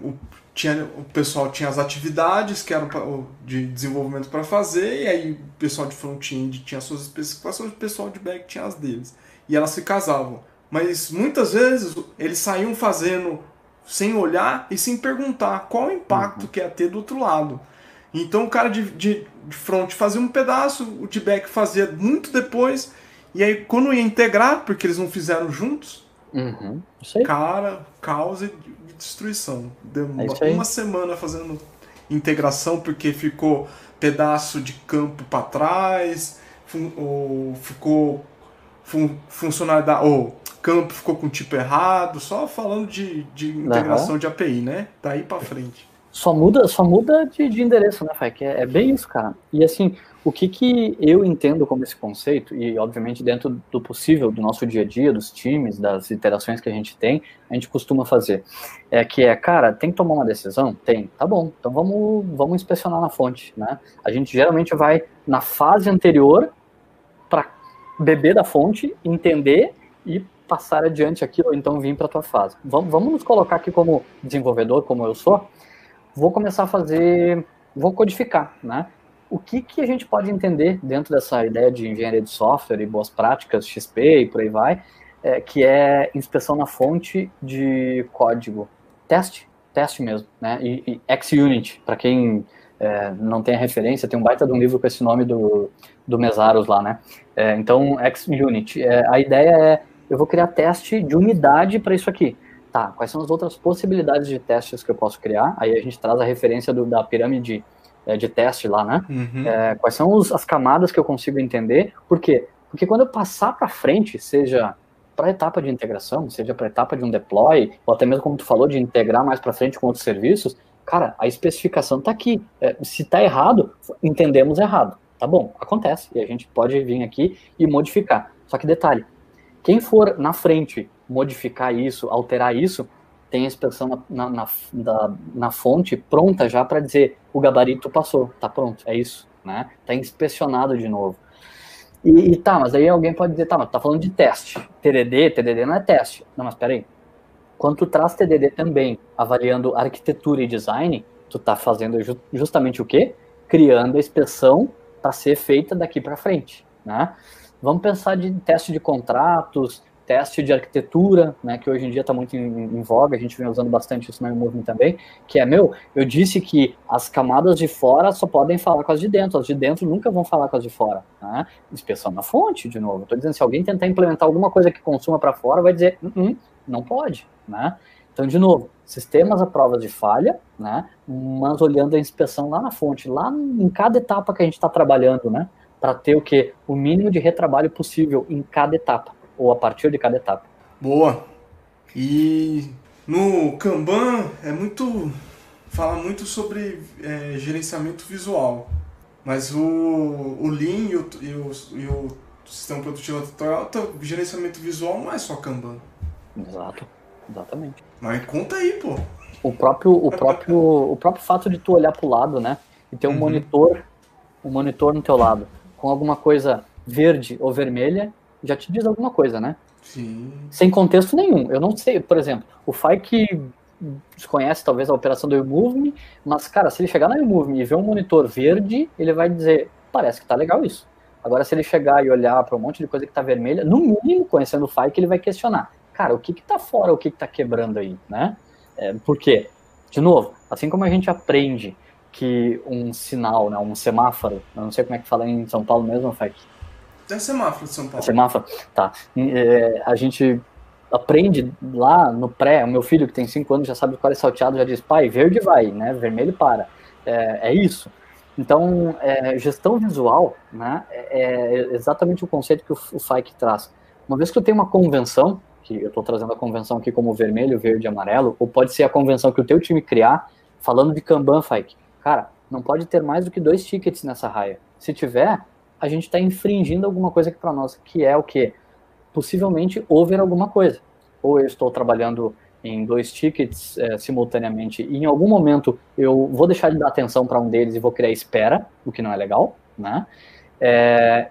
o pessoal tinha as atividades que eram de desenvolvimento para fazer, e aí o pessoal de front-end tinha as suas especificações, o pessoal de back tinha as deles. E elas se casavam. Mas muitas vezes eles saíam fazendo sem olhar e sem perguntar qual o impacto que ia ter do outro lado. Então o cara de front fazia um pedaço, o de back fazia muito depois, e aí quando ia integrar, porque eles não fizeram juntos, isso aí. Cara, causa e destruição. Deu uma semana fazendo integração porque ficou pedaço de campo para trás, ou ficou funcionalidade, ou campo ficou com tipo errado, só falando de integração de API, né? Daí para frente. Só muda de endereço, né, Fai? Que é bem isso, cara. E assim, o que eu entendo como esse conceito, e obviamente dentro do possível do nosso dia a dia, dos times, das interações que a gente tem, a gente costuma fazer, cara, tem que tomar uma decisão? Tem. Tá bom, então vamos inspecionar na fonte, né? A gente geralmente vai na fase anterior para beber da fonte, entender e passar adiante aquilo, ou então vir para a tua fase. Vamos nos colocar aqui como desenvolvedor, como eu sou. Vou começar vou codificar, né? O que a gente pode entender dentro dessa ideia de engenharia de software e boas práticas, XP e por aí vai, que é inspeção na fonte de código. Teste mesmo, né? E XUnit, para quem não tem a referência, tem um baita de um livro com esse nome do Mesaros lá, né? Então, XUnit. A ideia eu vou criar teste de unidade para isso aqui. Tá, quais são as outras possibilidades de testes que eu posso criar? Aí a gente traz a referência da pirâmide de teste lá, né? Quais são as camadas que eu consigo entender? Por quê? Porque quando eu passar para frente, seja para a etapa de integração, seja para a etapa de um deploy, ou até mesmo como tu falou, de integrar mais para frente com outros serviços, cara, a especificação está aqui. Se está errado, entendemos errado. Tá bom, acontece. E a gente pode vir aqui e modificar. Só que detalhe, quem for na frente modificar isso, alterar isso, tem a inspeção na fonte pronta já para dizer o gabarito passou, tá pronto, é isso, né? Tá inspecionado de novo. Mas aí alguém pode dizer, mas tá falando de teste. TDD não é teste. Não, mas peraí. Quando tu traz TDD também, avaliando arquitetura e design, tu tá fazendo justamente o quê? Criando a inspeção para ser feita daqui para frente, né? Vamos pensar de teste de contratos, teste de arquitetura, né, que hoje em dia está muito em voga, a gente vem usando bastante isso no Movement também, que eu disse que as camadas de fora só podem falar com as de dentro nunca vão falar com as de fora, né? Inspeção na fonte, de novo, estou dizendo, se alguém tentar implementar alguma coisa que consuma para fora, vai dizer, não pode, né? Então, de novo, sistemas à prova de falha, né, mas olhando a inspeção lá na fonte, lá em cada etapa que a gente está trabalhando, né, para ter o quê? O mínimo de retrabalho possível em cada etapa, ou a partir de cada etapa. Boa. E no Kanban fala muito sobre gerenciamento visual, mas o Lean e o sistema produtivo atual, gerenciamento visual não é só Kanban. Exatamente. Mas conta aí, pô. O próprio fato de tu olhar pro lado, né, e ter um monitor no teu lado, com alguma coisa verde ou vermelha, já te diz alguma coisa, né? Sim. Sem contexto nenhum. Eu não sei, por exemplo, o Fike desconhece talvez a operação do YouMove, mas, cara, se ele chegar na YouMove e ver um monitor verde, ele vai dizer, parece que tá legal isso. Agora, se ele chegar e olhar para um monte de coisa que tá vermelha, no mínimo, conhecendo o Fike, ele vai questionar, cara, o que que tá fora, o que que tá quebrando aí, né? Por quê? De novo, assim como a gente aprende que um sinal, né, um semáforo, eu não sei como é que fala em São Paulo mesmo, Fike. É semáforo de São Paulo. Semáforo, tá. A gente aprende lá no pré, o meu filho que tem 5 anos já sabe qual é salteado, já diz, pai, verde vai, né, vermelho para. É isso. Então, gestão visual, né, é exatamente o conceito que o Fike traz. Uma vez que eu tenho uma convenção, que eu estou trazendo a convenção aqui como vermelho, verde e amarelo, ou pode ser a convenção que o teu time criar, falando de Kanban, Fike. Cara, não pode ter mais do que 2 tickets nessa raia. Se tiver, a gente está infringindo alguma coisa aqui para nós, que é o quê? Possivelmente over alguma coisa. Ou eu estou trabalhando em 2 tickets simultaneamente e em algum momento eu vou deixar de dar atenção para um deles e vou criar espera, o que não é legal, né?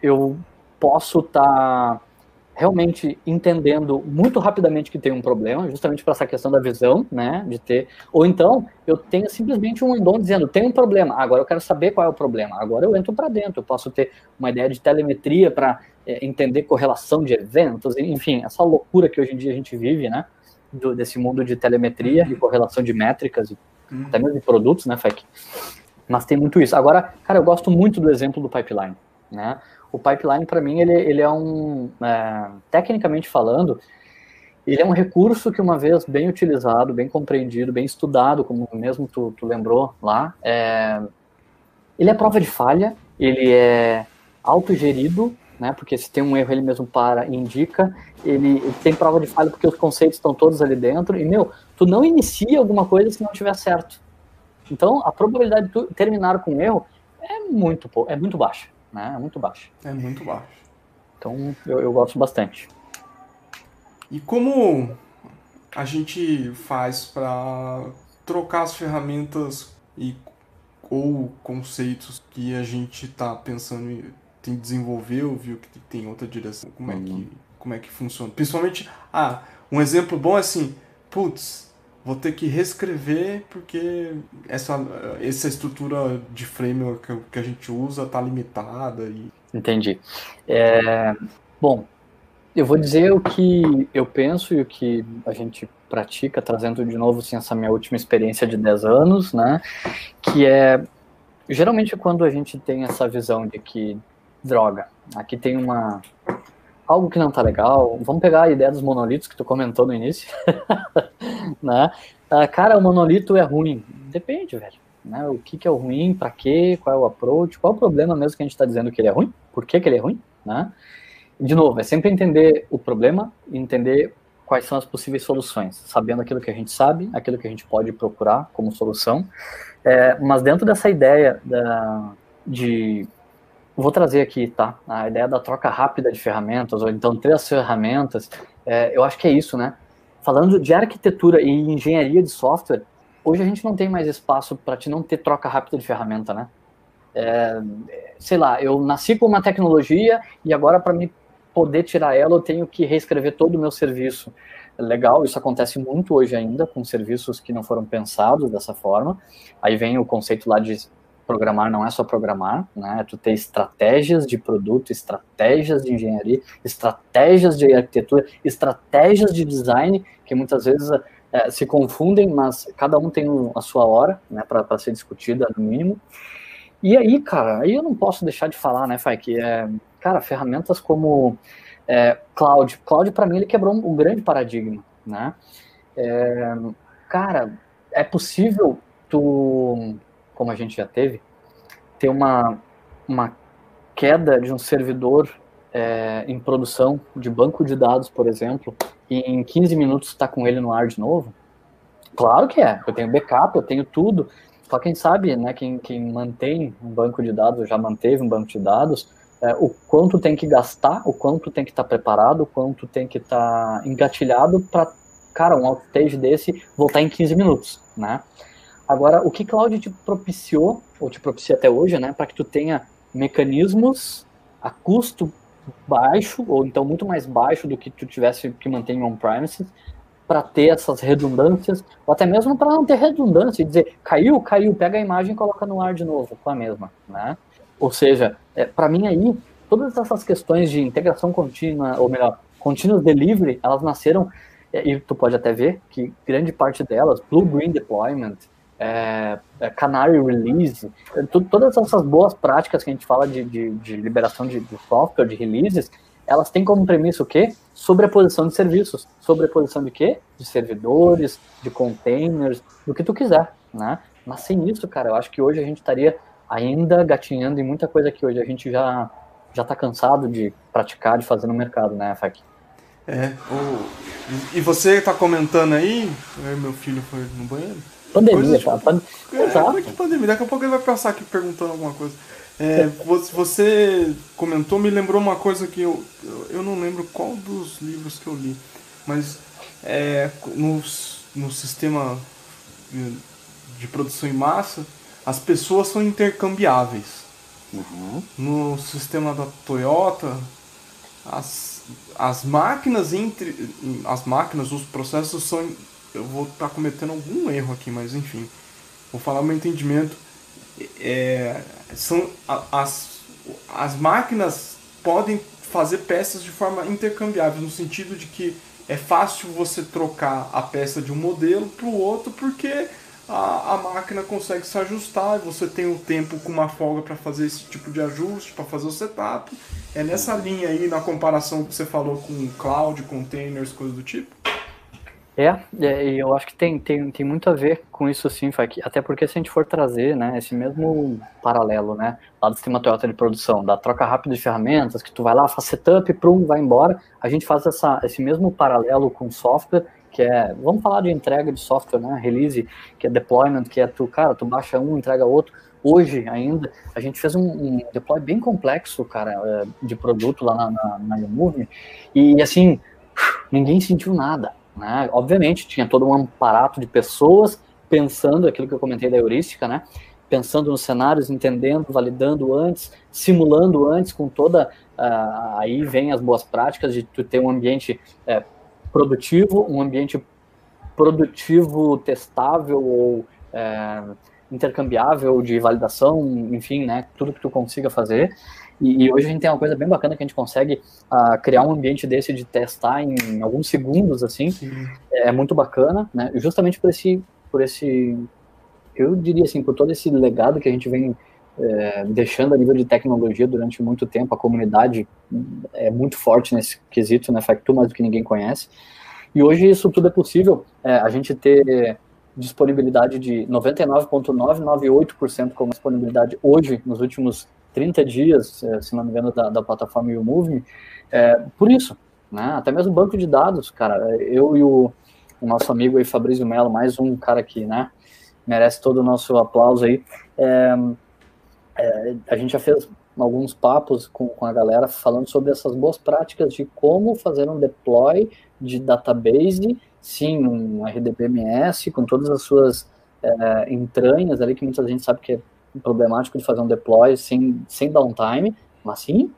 Eu posso estar realmente entendendo muito rapidamente que tem um problema, justamente para essa questão da visão, né, de ter, ou então eu tenho simplesmente um andon dizendo, tem um problema, agora eu quero saber qual é o problema, agora eu entro para dentro, eu posso ter uma ideia de telemetria para entender correlação de eventos, enfim, essa loucura que hoje em dia a gente vive, né, desse mundo de telemetria e correlação de métricas, até mesmo de produtos, né, Fek? Mas tem muito isso. Agora, cara, eu gosto muito do exemplo do pipeline, né? O pipeline, para mim, ele é tecnicamente falando, ele é um recurso que uma vez bem utilizado, bem compreendido, bem estudado, como mesmo tu lembrou lá, ele é prova de falha, ele é autogerido, né, porque se tem um erro ele mesmo para e indica, ele tem prova de falha porque os conceitos estão todos ali dentro, e, tu não inicia alguma coisa se não tiver certo. Então, a probabilidade de tu terminar com um erro é muito baixa. Né? É muito baixo. É muito baixo. Então, eu gosto bastante. E como a gente faz para trocar as ferramentas ou conceitos que a gente está pensando em desenvolver ou viu que tem outra direção? Como é que funciona? Principalmente, um exemplo bom é assim, vou ter que reescrever porque essa estrutura de framework que a gente usa está limitada. Entendi. Bom, eu vou dizer o que eu penso e o que a gente pratica, trazendo de novo assim, essa minha última experiência de 10 anos, né? Que geralmente quando a gente tem essa visão de que, droga, aqui tem algo que não tá legal, vamos pegar a ideia dos monolitos que tu comentou no início, né? Cara, o monolito é ruim. Depende, velho. Né? O que é o ruim, pra quê, qual é o approach, qual é o problema mesmo que a gente tá dizendo que ele é ruim, por que ele é ruim, né? De novo, é sempre entender o problema e entender quais são as possíveis soluções, sabendo aquilo que a gente sabe, aquilo que a gente pode procurar como solução, mas dentro dessa ideia vou trazer aqui, tá? A ideia da troca rápida de ferramentas, ou então ter as ferramentas, eu acho que é isso, né? Falando de arquitetura e engenharia de software, hoje a gente não tem mais espaço para te não ter troca rápida de ferramenta, né? Sei lá, eu nasci com uma tecnologia e agora para me poder tirar ela eu tenho que reescrever todo o meu serviço. Legal, isso acontece muito hoje ainda com serviços que não foram pensados dessa forma. Aí vem o conceito lá de programar não é só programar, né? Tu ter estratégias de produto, estratégias de engenharia, estratégias de arquitetura, estratégias de design, que muitas vezes se confundem, mas cada um tem a sua hora, né, para ser discutida no mínimo. E aí, cara, aí eu não posso deixar de falar, né, Fai, que cara, ferramentas como Cloud. Cloud, para mim, ele quebrou um grande paradigma, né? Cara, é possível como a gente já teve, ter uma queda de um servidor em produção de banco de dados, por exemplo, e em 15 minutos está com ele no ar de novo? Claro que é. Eu tenho backup, eu tenho tudo. Só quem sabe, né, quem mantém um banco de dados, já manteve um banco de dados, o quanto tem que gastar, o quanto tem que estar preparado, o quanto tem que estar engatilhado para, cara, um outage desse voltar em 15 minutos, né? Agora, o que Cloud te propiciou, ou te propicia até hoje, né, para que tu tenha mecanismos a custo baixo, ou então muito mais baixo do que tu tivesse que manter em on-premises, para ter essas redundâncias, ou até mesmo para não ter redundância, e dizer, caiu, pega a imagem e coloca no ar de novo, com a mesma, né? Ou seja, para mim aí, todas essas questões de integração contínua, ou melhor, continuous delivery, elas nasceram, e tu pode até ver que grande parte delas, Blue-Green Deployment, Canary Release, todas essas boas práticas que a gente fala de liberação de software, de releases, elas têm como premissa o quê? Sobreposição de serviços. Sobreposição de quê? De servidores, de containers, do que tu quiser, né? Mas sem isso, cara, eu acho que hoje a gente estaria ainda gatinhando em muita coisa que hoje a gente já tá cansado de praticar, de fazer no mercado, né, Fak? E você tá comentando aí, meu filho foi no banheiro. Pandemia, tá? Exato. Que pandemia, daqui a pouco ele vai passar aqui perguntando alguma coisa. Você comentou, me lembrou uma coisa que eu não lembro qual dos livros que eu li, mas no sistema de produção em massa, as pessoas são intercambiáveis. Uhum. No sistema da Toyota, as máquinas, os processos são... Eu vou estar cometendo algum erro aqui, mas enfim, vou falar o meu entendimento. As máquinas podem fazer peças de forma intercambiável, no sentido de que é fácil você trocar a peça de um modelo para o outro, porque a máquina consegue se ajustar e você tem um tempo com uma folga para fazer esse tipo de ajuste, para fazer o setup. É nessa linha aí, na comparação que você falou com cloud, containers, coisas do tipo? E eu acho que tem muito a ver com isso sim, Fak. Até porque se a gente for trazer, né, esse mesmo paralelo, né, lá do sistema Toyota de produção, da troca rápida de ferramentas, que tu vai lá, faz setup, vai embora, a gente faz esse mesmo paralelo com software, que vamos falar de entrega de software, né, release, que é deployment, que tu baixa um, entrega outro. Hoje ainda, a gente fez um deploy bem complexo, cara, de produto lá na YouMove, e assim, ninguém sentiu nada. Né? Obviamente, tinha todo um aparato de pessoas pensando aquilo que eu comentei da heurística, né? Pensando nos cenários, entendendo, validando antes, simulando antes, com toda... aí vem as boas práticas de tu ter um ambiente produtivo, um ambiente produtivo testável ou intercambiável de validação, enfim, né? Tudo que tu consiga fazer. E hoje a gente tem uma coisa bem bacana que a gente consegue criar um ambiente desse de testar em alguns segundos, assim. Sim. É muito bacana, né? Justamente por esse, eu diria assim, por todo esse legado que a gente vem deixando a nível de tecnologia durante muito tempo. A comunidade é muito forte nesse quesito, né? Factu mais do que ninguém conhece. E hoje isso tudo é possível, a gente ter disponibilidade de 99,998% como disponibilidade hoje, nos últimos 30 dias, se não me engano, da plataforma YouMove, por isso, né? Até mesmo banco de dados, cara, eu e o nosso amigo aí, Fabrício Mello, mais um cara que, né, merece todo o nosso aplauso aí, a gente já fez alguns papos com a galera falando sobre essas boas práticas de como fazer um deploy de database, sim, um RDBMS, com todas as suas entranhas ali, que muita gente sabe que é problemático de fazer um deploy sem downtime, mas sim,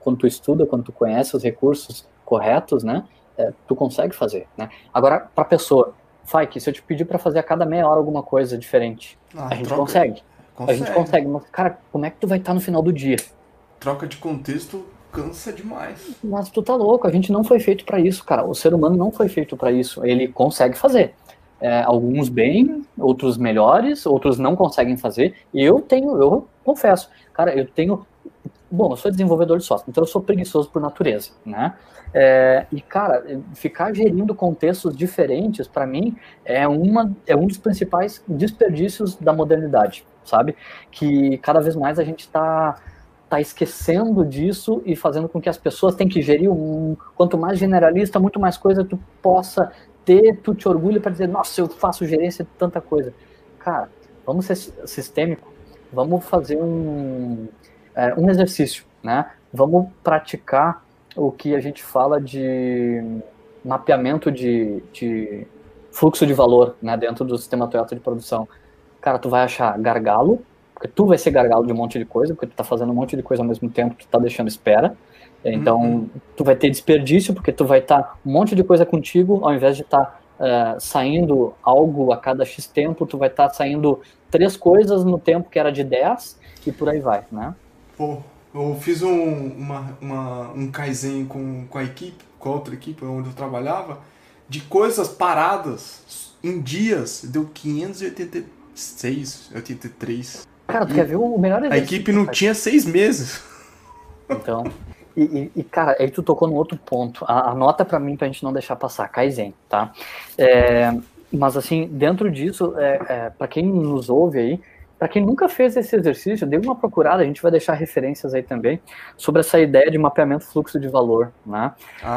quando tu estuda, quando tu conhece os recursos corretos, né, tu consegue fazer, né. Agora, para a pessoa, Fike, se eu te pedir para fazer a cada meia hora alguma coisa diferente, a gente consegue. A gente consegue, mas, cara, como é que tu vai estar no final do dia? Troca de contexto cansa demais. Mas tu tá louco, a gente não foi feito para isso, cara. O ser humano não foi feito para isso. Ele consegue fazer. Alguns bem, outros melhores, outros não conseguem fazer. E eu confesso, cara, bom, eu sou desenvolvedor de software, então eu sou preguiçoso por natureza, né? E, cara, ficar gerindo contextos diferentes, para mim, é um dos principais desperdícios da modernidade, sabe? Que cada vez mais a gente tá esquecendo disso e fazendo com que as pessoas tenham que gerir quanto mais generalista, muito mais coisa tu possa ter, tu te orgulha para dizer, nossa, eu faço gerência de tanta coisa. Cara, vamos ser sistêmico, vamos fazer um exercício, né? Vamos praticar o que a gente fala de mapeamento de fluxo de valor, né, dentro do sistema Toyota de produção. Cara, tu vai achar gargalo, porque tu vai ser gargalo de um monte de coisa, porque tu tá fazendo um monte de coisa ao mesmo tempo, tu tá deixando espera. Então, tu vai ter desperdício, porque tu vai estar um monte de coisa contigo, ao invés de estar saindo algo a cada X tempo, tu vai estar saindo 3 coisas no tempo que era de 10 e por aí vai, né? Pô, eu fiz um Kaizen com a equipe, com a outra equipe onde eu trabalhava, de coisas paradas em dias, deu 586, 83. Cara, tu quer ver o melhor exercício? A equipe não tinha 6 meses. Então, cara, aí tu tocou no outro ponto. Anota pra mim pra gente não deixar passar, Kaizen, tá? Mas assim, dentro disso, pra quem nos ouve aí, pra quem nunca fez esse exercício, dê uma procurada, a gente vai deixar referências aí também, sobre essa ideia de mapeamento fluxo de valor, né?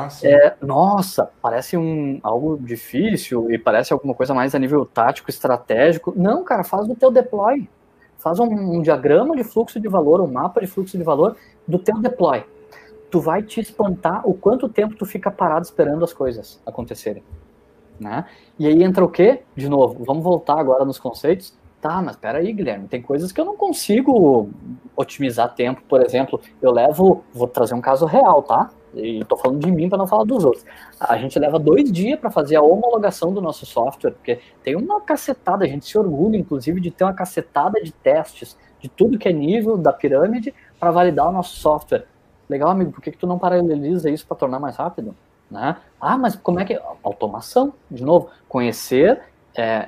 Sim. Nossa, parece algo difícil e parece alguma coisa mais a nível tático, estratégico. Não, cara, faz do teu deploy. Faz um diagrama de fluxo de valor, um mapa de fluxo de valor do teu deploy. Tu vai te espantar o quanto tempo tu fica parado esperando as coisas acontecerem, né? E aí entra o quê? De novo, vamos voltar agora nos conceitos. Tá, mas peraí, Guilherme, tem coisas que eu não consigo otimizar tempo. Por exemplo, vou trazer um caso real, tá? E tô falando de mim para não falar dos outros. A gente leva 2 dias para fazer a homologação do nosso software, porque tem uma cacetada, a gente se orgulha, inclusive, de ter uma cacetada de testes de tudo que é nível da pirâmide para validar o nosso software. Legal, amigo, por que tu não paraleliza isso para tornar mais rápido? Né? Mas como é que... Automação, de novo, conhecer...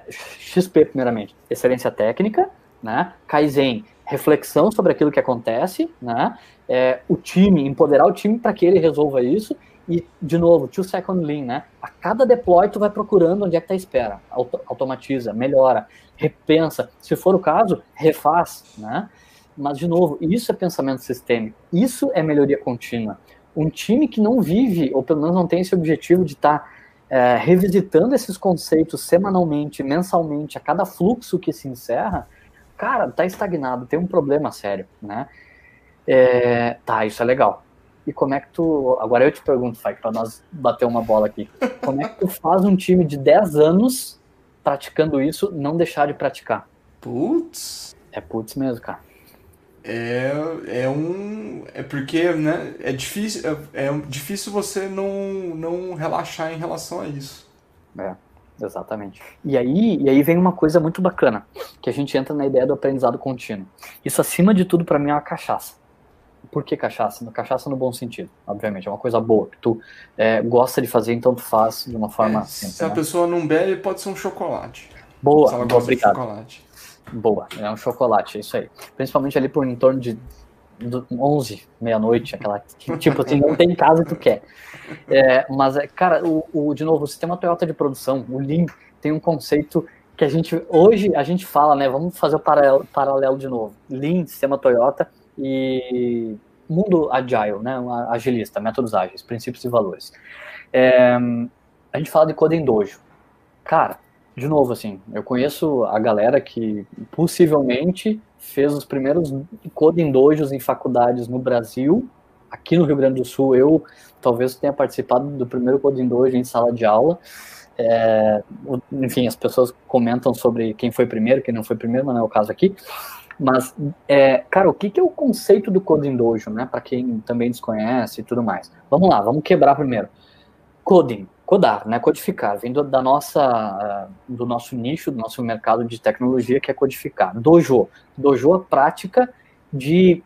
XP, primeiramente, excelência técnica, né? Kaizen, reflexão sobre aquilo que acontece, né? O time, empoderar o time para que ele resolva isso, e, de novo, 2-second lean, né? A cada deploy tu vai procurando onde é que tá a espera, automatiza, melhora, repensa, se for o caso, refaz, né? Mas, de novo, isso é pensamento sistêmico, isso é melhoria contínua. Um time que não vive, ou pelo menos não tem esse objetivo de estar revisitando esses conceitos semanalmente, mensalmente, a cada fluxo que se encerra, cara, tá estagnado, tem um problema sério, né? Tá, isso é legal. E como é que tu... Agora eu te pergunto, Fai, pra nós bater uma bola aqui. Como é que tu faz um time de 10 anos praticando isso, não deixar de praticar? Putz. É putz mesmo, cara. É porque, né, é difícil você não relaxar em relação a isso. Exatamente. E aí vem uma coisa muito bacana, que a gente entra na ideia do aprendizado contínuo. Isso, acima de tudo, para mim, é uma cachaça. Por que cachaça? Cachaça no bom sentido, obviamente. É uma coisa boa, que tu gosta de fazer, então tu faz de uma forma simples. Se a pessoa não bebe, pode ser um chocolate. Boa, se ela gosta obrigado. De chocolate. Boa, é um chocolate, é isso aí. Principalmente ali por em torno de 11, meia-noite, aquela tipo assim, não tem casa que tu quer. Mas, cara, de novo, o sistema Toyota de produção, o Lean, tem um conceito que hoje a gente fala, né, vamos fazer o paralelo de novo. Lean, sistema Toyota e mundo agile, né, agilista, métodos ágeis, princípios e valores. A gente fala de Koden Dojo. Cara, de novo, assim, eu conheço a galera que possivelmente fez os primeiros Koden Dojos em faculdades no Brasil. Aqui no Rio Grande do Sul, eu talvez tenha participado do primeiro Koden Dojo em sala de aula. Enfim, as pessoas comentam sobre quem foi primeiro, quem não foi primeiro, mas não é o caso aqui. Mas, cara, o que é o conceito do Koden Dojo, né? Para quem também desconhece e tudo mais. Vamos lá, vamos quebrar primeiro. Coding, codar, né? Codificar, vem do nosso nicho, do nosso mercado de tecnologia, que é codificar. Dojo a prática de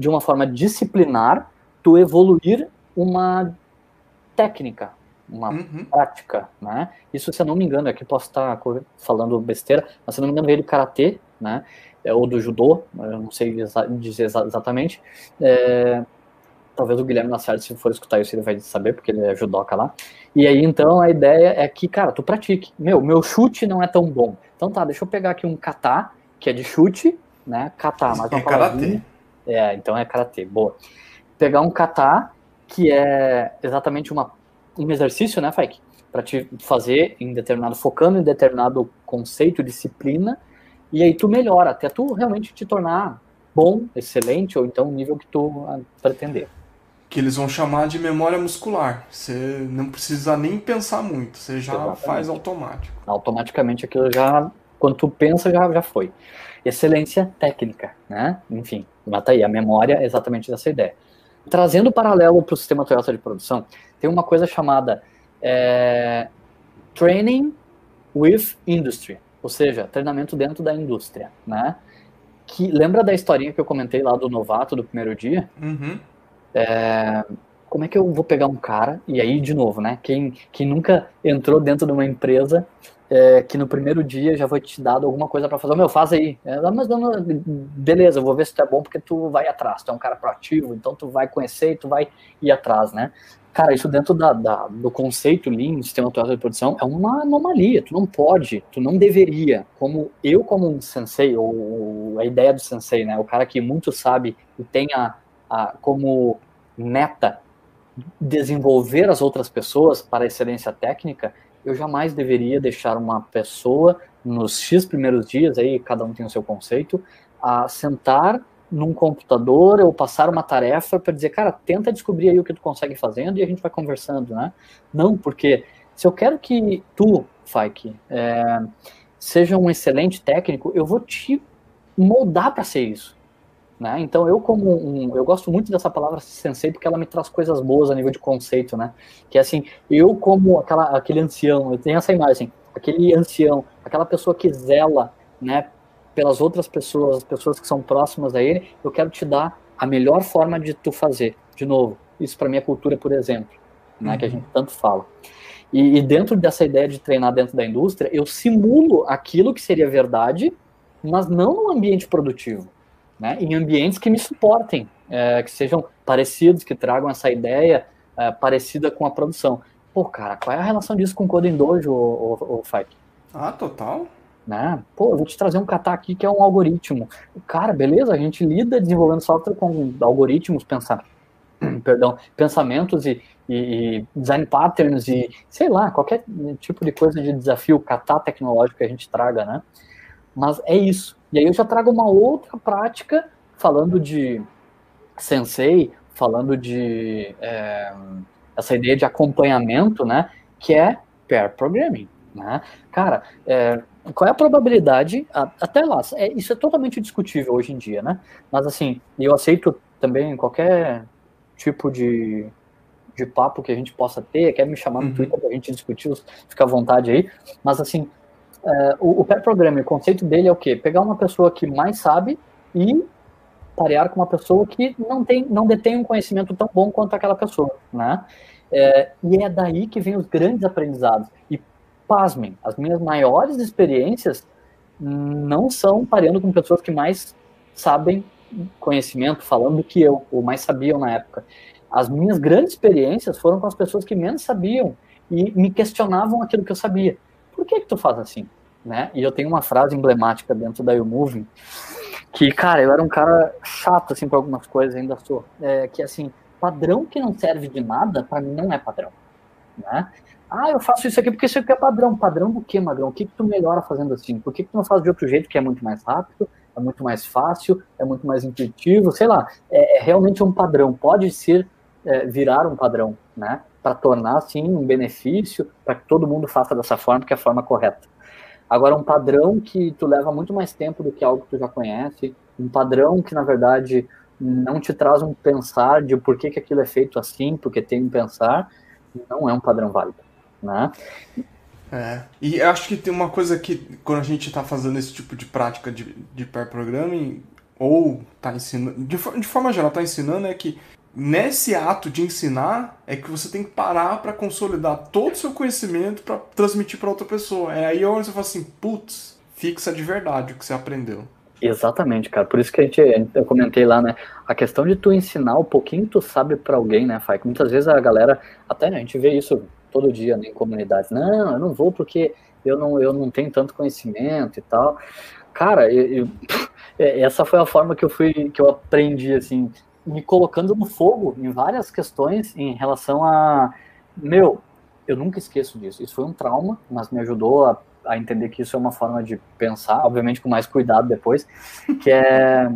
uma forma disciplinar, tu evoluir uma técnica, uma prática, né? Isso, se eu não me engano, aqui posso estar falando besteira, mas se eu não me engano veio do karatê, né? Ou do judô, eu não sei dizer exatamente. Talvez o Guilherme Lacerda, se for escutar isso, ele vai saber, porque ele é judoca lá. E aí, então, a ideia é que, cara, tu pratique. Meu chute não é tão bom. Então tá, deixa eu pegar aqui um kata, que é de chute, né? Kata, mais uma palavrinha. Então é karatê, boa. Pegar um kata, que é exatamente um exercício, né, Faik? Pra te fazer focando em determinado conceito, disciplina, e aí tu melhora, até tu realmente te tornar bom, excelente, ou então o nível que tu pretender. Que eles vão chamar de memória muscular. Você não precisa nem pensar muito, você já faz automático. Automaticamente aquilo já, quando tu pensa, já foi. Excelência técnica, né? Enfim, mata aí, a memória é exatamente dessa ideia. Trazendo paralelo para o sistema Toyota de produção, tem uma coisa chamada Training with Industry, ou seja, treinamento dentro da indústria, né? Que, lembra da historinha que eu comentei lá do novato do primeiro dia? Uhum. Como é que eu vou pegar um cara, e aí, de novo, né? Quem nunca entrou dentro de uma empresa que no primeiro dia já foi te dado alguma coisa para fazer, meu, faz aí. Beleza, eu vou ver se tu é bom porque tu vai atrás, tu é um cara proativo, então tu vai conhecer e tu vai ir atrás, né? Cara, isso dentro do conceito Lean, sistema atual de produção, é uma anomalia, tu não pode, tu não deveria, como um sensei, ou a ideia do sensei, né? O cara que muito sabe e tem como meta desenvolver as outras pessoas para a excelência técnica, eu jamais deveria deixar uma pessoa nos X primeiros dias, aí cada um tem o seu conceito, a sentar num computador ou passar uma tarefa para dizer, cara, tenta descobrir aí o que tu consegue fazendo e a gente vai conversando, né? Não, porque se eu quero que tu, Faik, seja um excelente técnico, eu vou te moldar para ser isso. Né? Então eu gosto muito dessa palavra sensei porque ela me traz coisas boas a nível de conceito, né? Que é assim, eu como aquele ancião, eu tenho essa imagem, aquele ancião, aquela pessoa que zela, né, pelas outras pessoas, as pessoas que são próximas a ele, eu quero te dar a melhor forma de tu fazer. De novo, isso para minha cultura, por exemplo, né, que a gente tanto fala. E dentro dessa ideia de treinar dentro da indústria, eu simulo aquilo que seria verdade, mas não no ambiente produtivo. Né, em ambientes que me suportem, que sejam parecidos, que tragam essa ideia parecida com a produção. Pô, cara, qual é a relação disso com o Code em Dojo, ou Faik? Ah, total. Né? Pô, eu vou te trazer um kata aqui que é um algoritmo. Cara, beleza, a gente lida desenvolvendo software com algoritmos, pensamentos e design patterns e, sei lá, qualquer tipo de coisa de desafio, kata tecnológico que a gente traga, né? Mas é isso. E aí eu já trago uma outra prática, falando de sensei, falando de essa ideia de acompanhamento, né, que é pair programming. Né? Cara, qual é a probabilidade, até lá, isso é totalmente discutível hoje em dia, né? Mas assim, eu aceito também qualquer tipo de papo que a gente possa ter, quer me chamar no Twitter pra gente discutir, fica à vontade aí, mas assim, o pair programming, o conceito dele é o quê? Pegar uma pessoa que mais sabe e parear com uma pessoa que não detém um conhecimento tão bom quanto aquela pessoa, né? E é daí que vem os grandes aprendizados. E, pasmem, as minhas maiores experiências não são pareando com pessoas que mais sabem conhecimento, falando que eu, ou mais sabiam na época. As minhas grandes experiências foram com as pessoas que menos sabiam e me questionavam aquilo que eu sabia. Por que tu faz assim? Né? E eu tenho uma frase emblemática dentro da YouMoving, que, cara, eu era um cara chato, assim, para algumas coisas, ainda sou, que, assim, padrão que não serve de nada, para mim não é padrão, né? Ah, eu faço isso aqui porque isso aqui é padrão. Padrão do quê, Magrão? O que tu melhora fazendo assim? Por que tu não faz de outro jeito que é muito mais rápido, é muito mais fácil, é muito mais intuitivo, sei lá, é realmente um padrão, pode ser virar um padrão, né? Para tornar, assim, um benefício, para que todo mundo faça dessa forma, que é a forma correta. Agora, um padrão que tu leva muito mais tempo do que algo que tu já conhece, um padrão que, na verdade, não te traz um pensar de por que aquilo é feito assim, porque tem um pensar, não é um padrão válido, né? E acho que tem uma coisa que, quando a gente está fazendo esse tipo de prática de pair programming, ou está ensinando, de forma geral, está ensinando, é que nesse ato de ensinar é que você tem que parar para consolidar todo o seu conhecimento para transmitir para outra pessoa. É aí onde você fala assim, putz, fixa de verdade o que você aprendeu. Exatamente, cara. Por isso que eu comentei lá, né? A questão de tu ensinar o pouquinho que tu sabe para alguém, né, Fai? Muitas vezes a galera, até, né, a gente vê isso todo dia, né, em comunidades. Não, eu não vou porque eu não tenho tanto conhecimento e tal. Cara, essa foi a forma que eu aprendi, assim, me colocando no fogo em várias questões em relação a... Meu, eu nunca esqueço disso. Isso foi um trauma, mas me ajudou a entender que isso é uma forma de pensar, obviamente com mais cuidado depois, que é...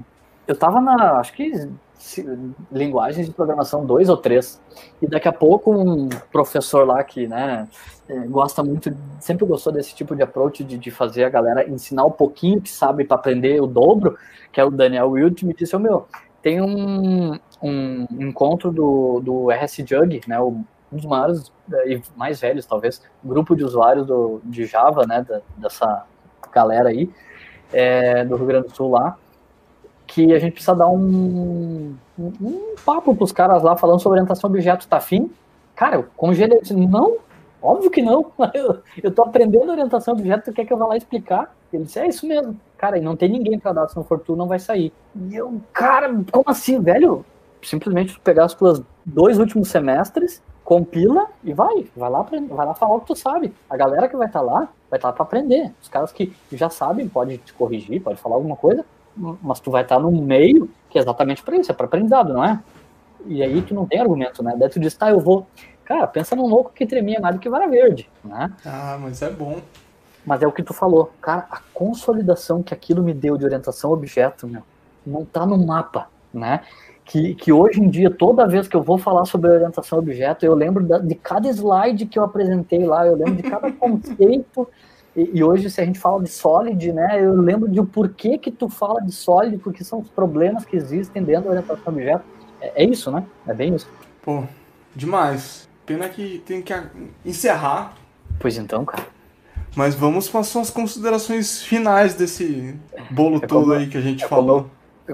Eu tava acho que linguagens de programação 2 ou 3, e daqui a pouco um professor lá que, né, gosta muito, sempre gostou desse tipo de approach de fazer a galera ensinar um pouquinho que sabe para aprender o dobro, que é o Daniel Wild, me disse, meu, tem um encontro do RS Jug, né, um dos maiores e mais velhos, talvez, grupo de usuários de Java, né, dessa galera aí, do Rio Grande do Sul lá, que a gente precisa dar um papo pros caras lá falando sobre orientação a objeto. Tá afim? Cara, eu congelei. Não, óbvio que não. Eu tô aprendendo orientação a objeto, tu quer que eu vá lá explicar? Ele disse, é isso mesmo. Cara, e não tem ninguém pra dar, se não for tu, não vai sair. E eu, cara, como assim, velho? Simplesmente tu pegar os teus 2 últimos semestres, compila e vai lá falar o que tu sabe. A galera que vai estar lá pra aprender. Os caras que já sabem, pode te corrigir, pode falar alguma coisa, mas tu vai estar no meio, que é exatamente para isso, é para aprendizado, não é? E aí tu não tem argumento, né? Daí tu diz, tá, eu vou. Cara, pensa num louco que tremia mais do que vara verde, né? Ah, mas é bom. Mas é o que tu falou, cara, a consolidação que aquilo me deu de orientação a objeto, meu, não tá no mapa, né? Que hoje em dia, toda vez que eu vou falar sobre orientação a objeto, eu lembro de cada slide que eu apresentei lá, eu lembro de cada conceito. E hoje, se a gente fala de Solid, né, eu lembro de o porquê que tu fala de Solid, porque são os problemas que existem dentro da orientação a objeto. É isso, né? É bem isso. Pô, demais. Pena que tem que encerrar. Pois então, cara. Mas vamos para as suas considerações finais desse bolo todo aí que a gente falou.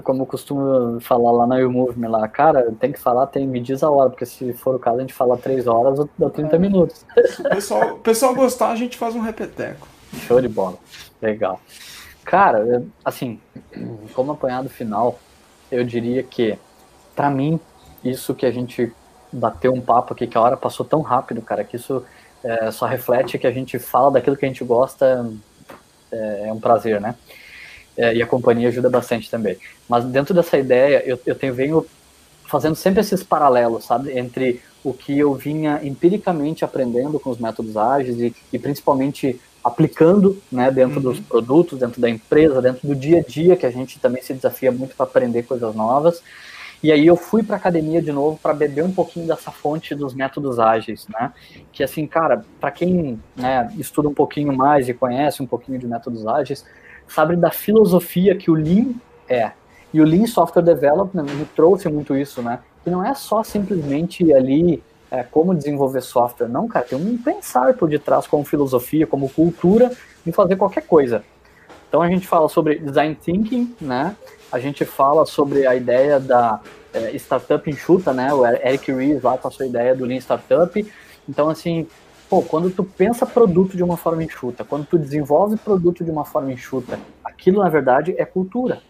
Como eu costumo falar lá na YouMove, lá, cara, tem que falar, me diz a hora, porque se for o caso a gente fala 3 horas ou dá 30 minutos. Se o pessoal gostar, a gente faz um repeteco. Show de bola. Legal. Cara, assim, como apanhado final, eu diria que, pra mim, isso que a gente bateu um papo aqui, que a hora passou tão rápido, cara, que isso só reflete que a gente fala daquilo que a gente gosta, é um prazer, né? E a companhia ajuda bastante também. Mas dentro dessa ideia, eu venho fazendo sempre esses paralelos, sabe? Entre o que eu vinha empiricamente aprendendo com os métodos ágeis e principalmente aplicando, né, dentro dos produtos, dentro da empresa, dentro do dia a dia, que a gente também se desafia muito para aprender coisas novas. E aí eu fui para a academia de novo para beber um pouquinho dessa fonte dos métodos ágeis, né? Que assim, cara, para quem, né, estuda um pouquinho mais e conhece um pouquinho de métodos ágeis, sabe da filosofia que o Lean é. E o Lean Software Development me trouxe muito isso, né? Que não é só simplesmente ali como desenvolver software, não, cara, tem um pensar por detrás como filosofia, como cultura em fazer qualquer coisa. Então a gente fala sobre design thinking, né? A gente fala sobre a ideia da startup enxuta, né? O Eric Ries lá com a sua ideia do Lean Startup. Então, assim, pô, quando tu pensa produto de uma forma enxuta, quando tu desenvolve produto de uma forma enxuta, aquilo, na verdade, é cultura.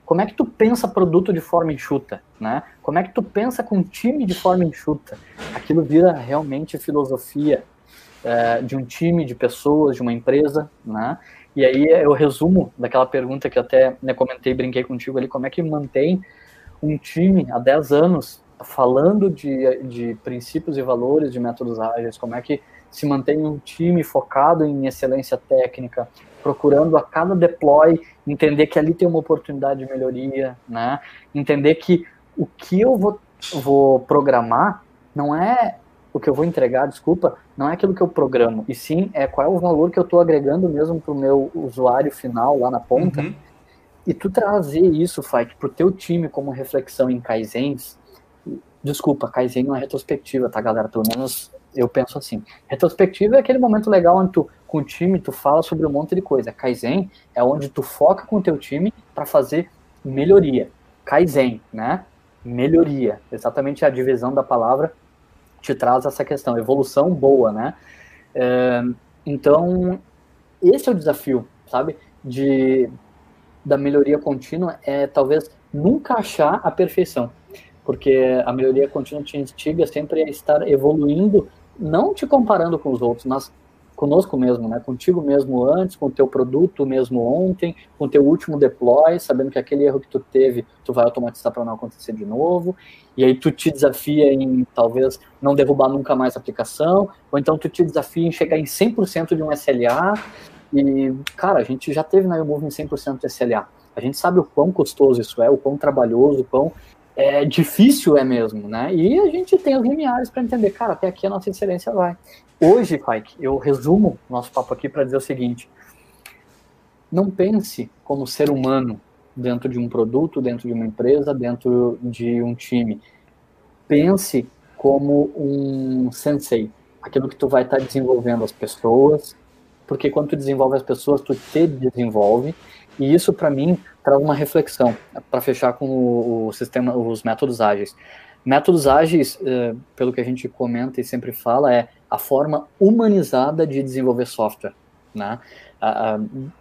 Como é que tu pensa produto de forma enxuta, né? Como é que tu pensa com time de forma enxuta? Aquilo vira realmente filosofia de um time, de pessoas, de uma empresa, né? E aí eu resumo daquela pergunta que eu até comentei, brinquei contigo ali, como é que mantém um time há 10 anos falando de princípios e valores de métodos ágeis, como é que se mantém um time focado em excelência técnica, procurando a cada deploy, entender que ali tem uma oportunidade de melhoria, né? Entender que o que eu vou programar não é o que eu vou entregar, desculpa, não é aquilo que eu programo, e sim qual é o valor que eu estou agregando mesmo para o meu usuário final lá na ponta. E tu trazer isso, Faik, pro teu time como reflexão em Kaizens, desculpa, Kaizen não é retrospectiva, tá, galera? Pelo menos eu penso assim. Retrospectiva é aquele momento legal onde com o time tu fala sobre um monte de coisa. Kaizen é onde tu foca com o teu time para fazer melhoria. Kaizen, né? Melhoria. Exatamente a divisão da palavra te traz essa questão. Evolução boa, né? Então, esse é o desafio, sabe? Da melhoria contínua talvez nunca achar a perfeição, porque a melhoria contínua te instiga sempre a estar evoluindo, não te comparando com os outros, mas conosco mesmo, né? Contigo mesmo antes, com o teu produto mesmo ontem, com o teu último deploy, sabendo que aquele erro que tu teve, tu vai automatizar para não acontecer de novo, e aí tu te desafia em talvez não derrubar nunca mais a aplicação, ou então tu te desafia em chegar em 100% de um SLA. E, cara, a gente já teve na YouMove em 100% de SLA. A gente sabe o quão custoso isso é, o quão trabalhoso, o quão difícil é mesmo, né? E a gente tem os limiares para entender, cara, até aqui a nossa excelência vai. Hoje, Faik, eu resumo nosso papo aqui para dizer o seguinte: não pense como ser humano dentro de um produto, dentro de uma empresa, dentro de um time. Pense como um sensei, aquilo que tu vai estar desenvolvendo as pessoas, porque quando tu desenvolve as pessoas, tu te desenvolve, e isso para mim traz uma reflexão, para fechar com o sistema, os métodos ágeis. Métodos ágeis, pelo que a gente comenta e sempre fala, é a forma humanizada de desenvolver software, né?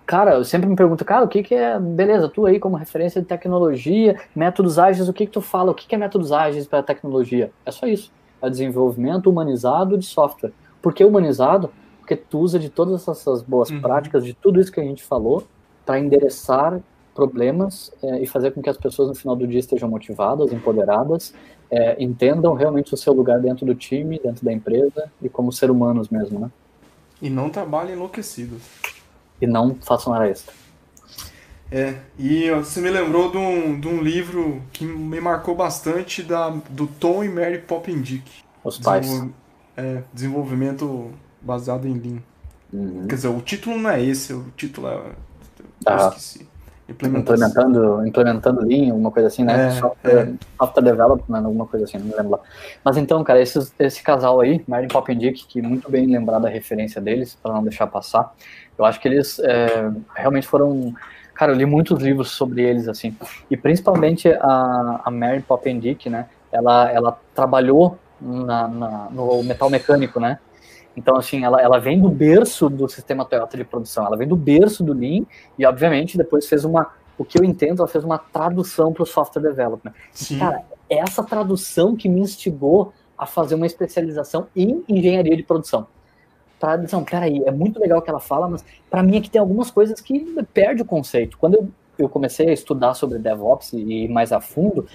Cara, eu sempre me pergunto, cara, o que é, beleza, tu aí como referência de tecnologia, métodos ágeis, o que tu fala, o que é métodos ágeis para tecnologia? É só isso, é o desenvolvimento humanizado de software. Por que humanizado? Porque tu usa de todas essas boas práticas, de tudo isso que a gente falou, para endereçar problemas e fazer com que as pessoas no final do dia estejam motivadas, empoderadas, entendam realmente o seu lugar dentro do time, dentro da empresa e como ser humanos mesmo, né? E não trabalhem enlouquecidos. E não façam hora extra. E você me lembrou de um livro que me marcou bastante do Tom e Mary Poppendieck. Os pais. Desenvolvimento baseado em Lean. Quer dizer, o título não é esse, o título eu esqueci. Implementando Lean, alguma coisa assim, né? Software Development, alguma coisa assim, não me lembro lá. Mas então, cara, esse casal aí, Mary Poppendieck, que muito bem lembrada a referência deles, para não deixar passar, eu acho que eles realmente foram... Cara, eu li muitos livros sobre eles, assim, e principalmente a Mary Poppendieck, né? Ela trabalhou no metal mecânico, né? Então, assim, ela vem do berço do sistema Toyota de produção, ela vem do berço do Lean e, obviamente, depois fez o que eu entendo, ela fez uma tradução para o software development. Sim. Cara, é essa tradução que me instigou a fazer uma especialização em engenharia de produção. Tradução, peraí, é muito legal o que ela fala, mas para mim aqui tem algumas coisas que perde o conceito. Quando eu comecei a estudar sobre DevOps e ir mais a fundo,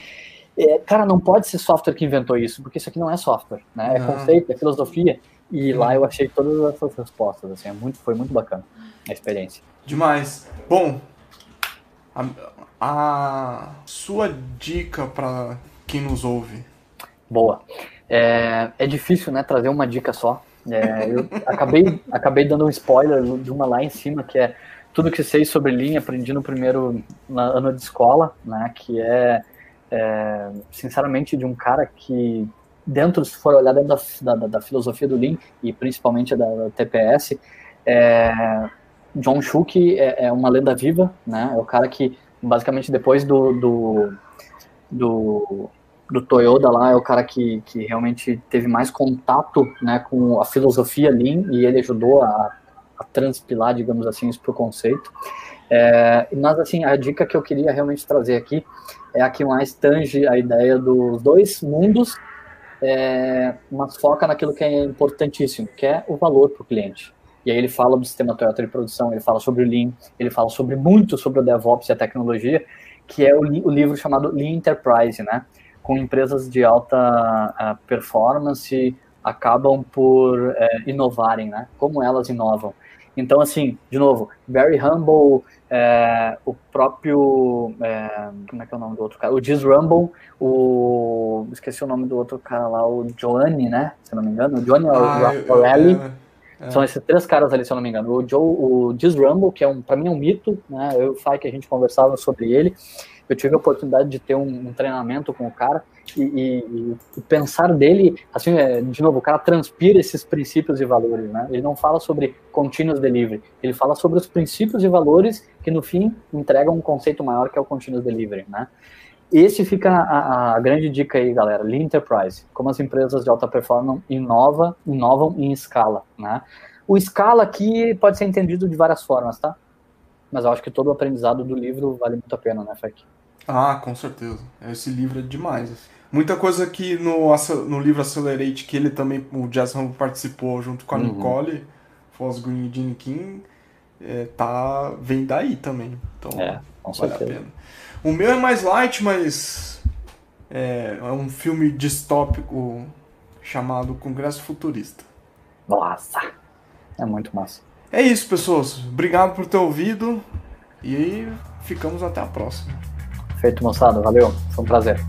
cara, não pode ser software que inventou isso, porque isso aqui não é software, né? É conceito, é filosofia. E lá eu achei todas essas respostas, assim, foi muito bacana a experiência. Demais. Bom, a sua dica para quem nos ouve? Boa. É difícil, né, trazer uma dica só. Eu acabei dando um spoiler de uma lá em cima, que é tudo que sei sobre Lean, aprendi no primeiro ano de escola, né, que sinceramente, de um cara que, se for olhar dentro da filosofia do Lean, e principalmente da TPS, John Shook é uma lenda viva, né? É o cara que, basicamente, depois do Toyota lá, é o cara que realmente teve mais contato, né, com a filosofia Lean, e ele ajudou a transpilar, digamos assim, isso para o conceito. Mas, assim, a dica que eu queria realmente trazer aqui é a que mais tange a ideia dos dois mundos, mas foca naquilo que é importantíssimo, que é o valor para o cliente. E aí ele fala do sistema Toyota de produção, ele fala sobre o Lean, ele fala muito sobre o DevOps e a tecnologia, que é o livro chamado Lean Enterprise, né? Com empresas de alta performance acabam por inovarem, né? Como elas inovam. Então, assim, de novo, Very Humble, o próprio, como é que é o nome do outro cara? O Diz Rumble, esqueci o nome do outro cara lá, o Johnny, né? Se eu não me engano, o Johnny O'Reilly. São esses três caras ali, se eu não me engano. O Diz Rumble, que pra mim é um mito, né? Eu e o Fai, que a gente conversava sobre ele. Eu tive a oportunidade de ter um treinamento com o cara e pensar dele, assim, de novo, o cara transpira esses princípios e valores, né? Ele não fala sobre continuous delivery, ele fala sobre os princípios e valores que, no fim, entregam um conceito maior que é o continuous delivery, né? Esse fica a grande dica aí, galera, Lean Enterprise, como as empresas de alta performance inovam em escala, né? O escala aqui pode ser entendido de várias formas, tá? Mas eu acho que todo o aprendizado do livro vale muito a pena, né, Fek? Ah, com certeza. Esse livro é demais. Muita coisa que no livro Accelerate, que ele também, o Jazz Humble participou junto com a Nicole Foss Green e Gene King, vem daí também. Então, com vale certeza. a pena. O meu é mais light, mas é um filme distópico chamado Congresso Futurista. Nossa, é muito massa. É isso, pessoas. Obrigado por ter ouvido e ficamos até a próxima. Feito, moçada. Valeu. Foi um prazer.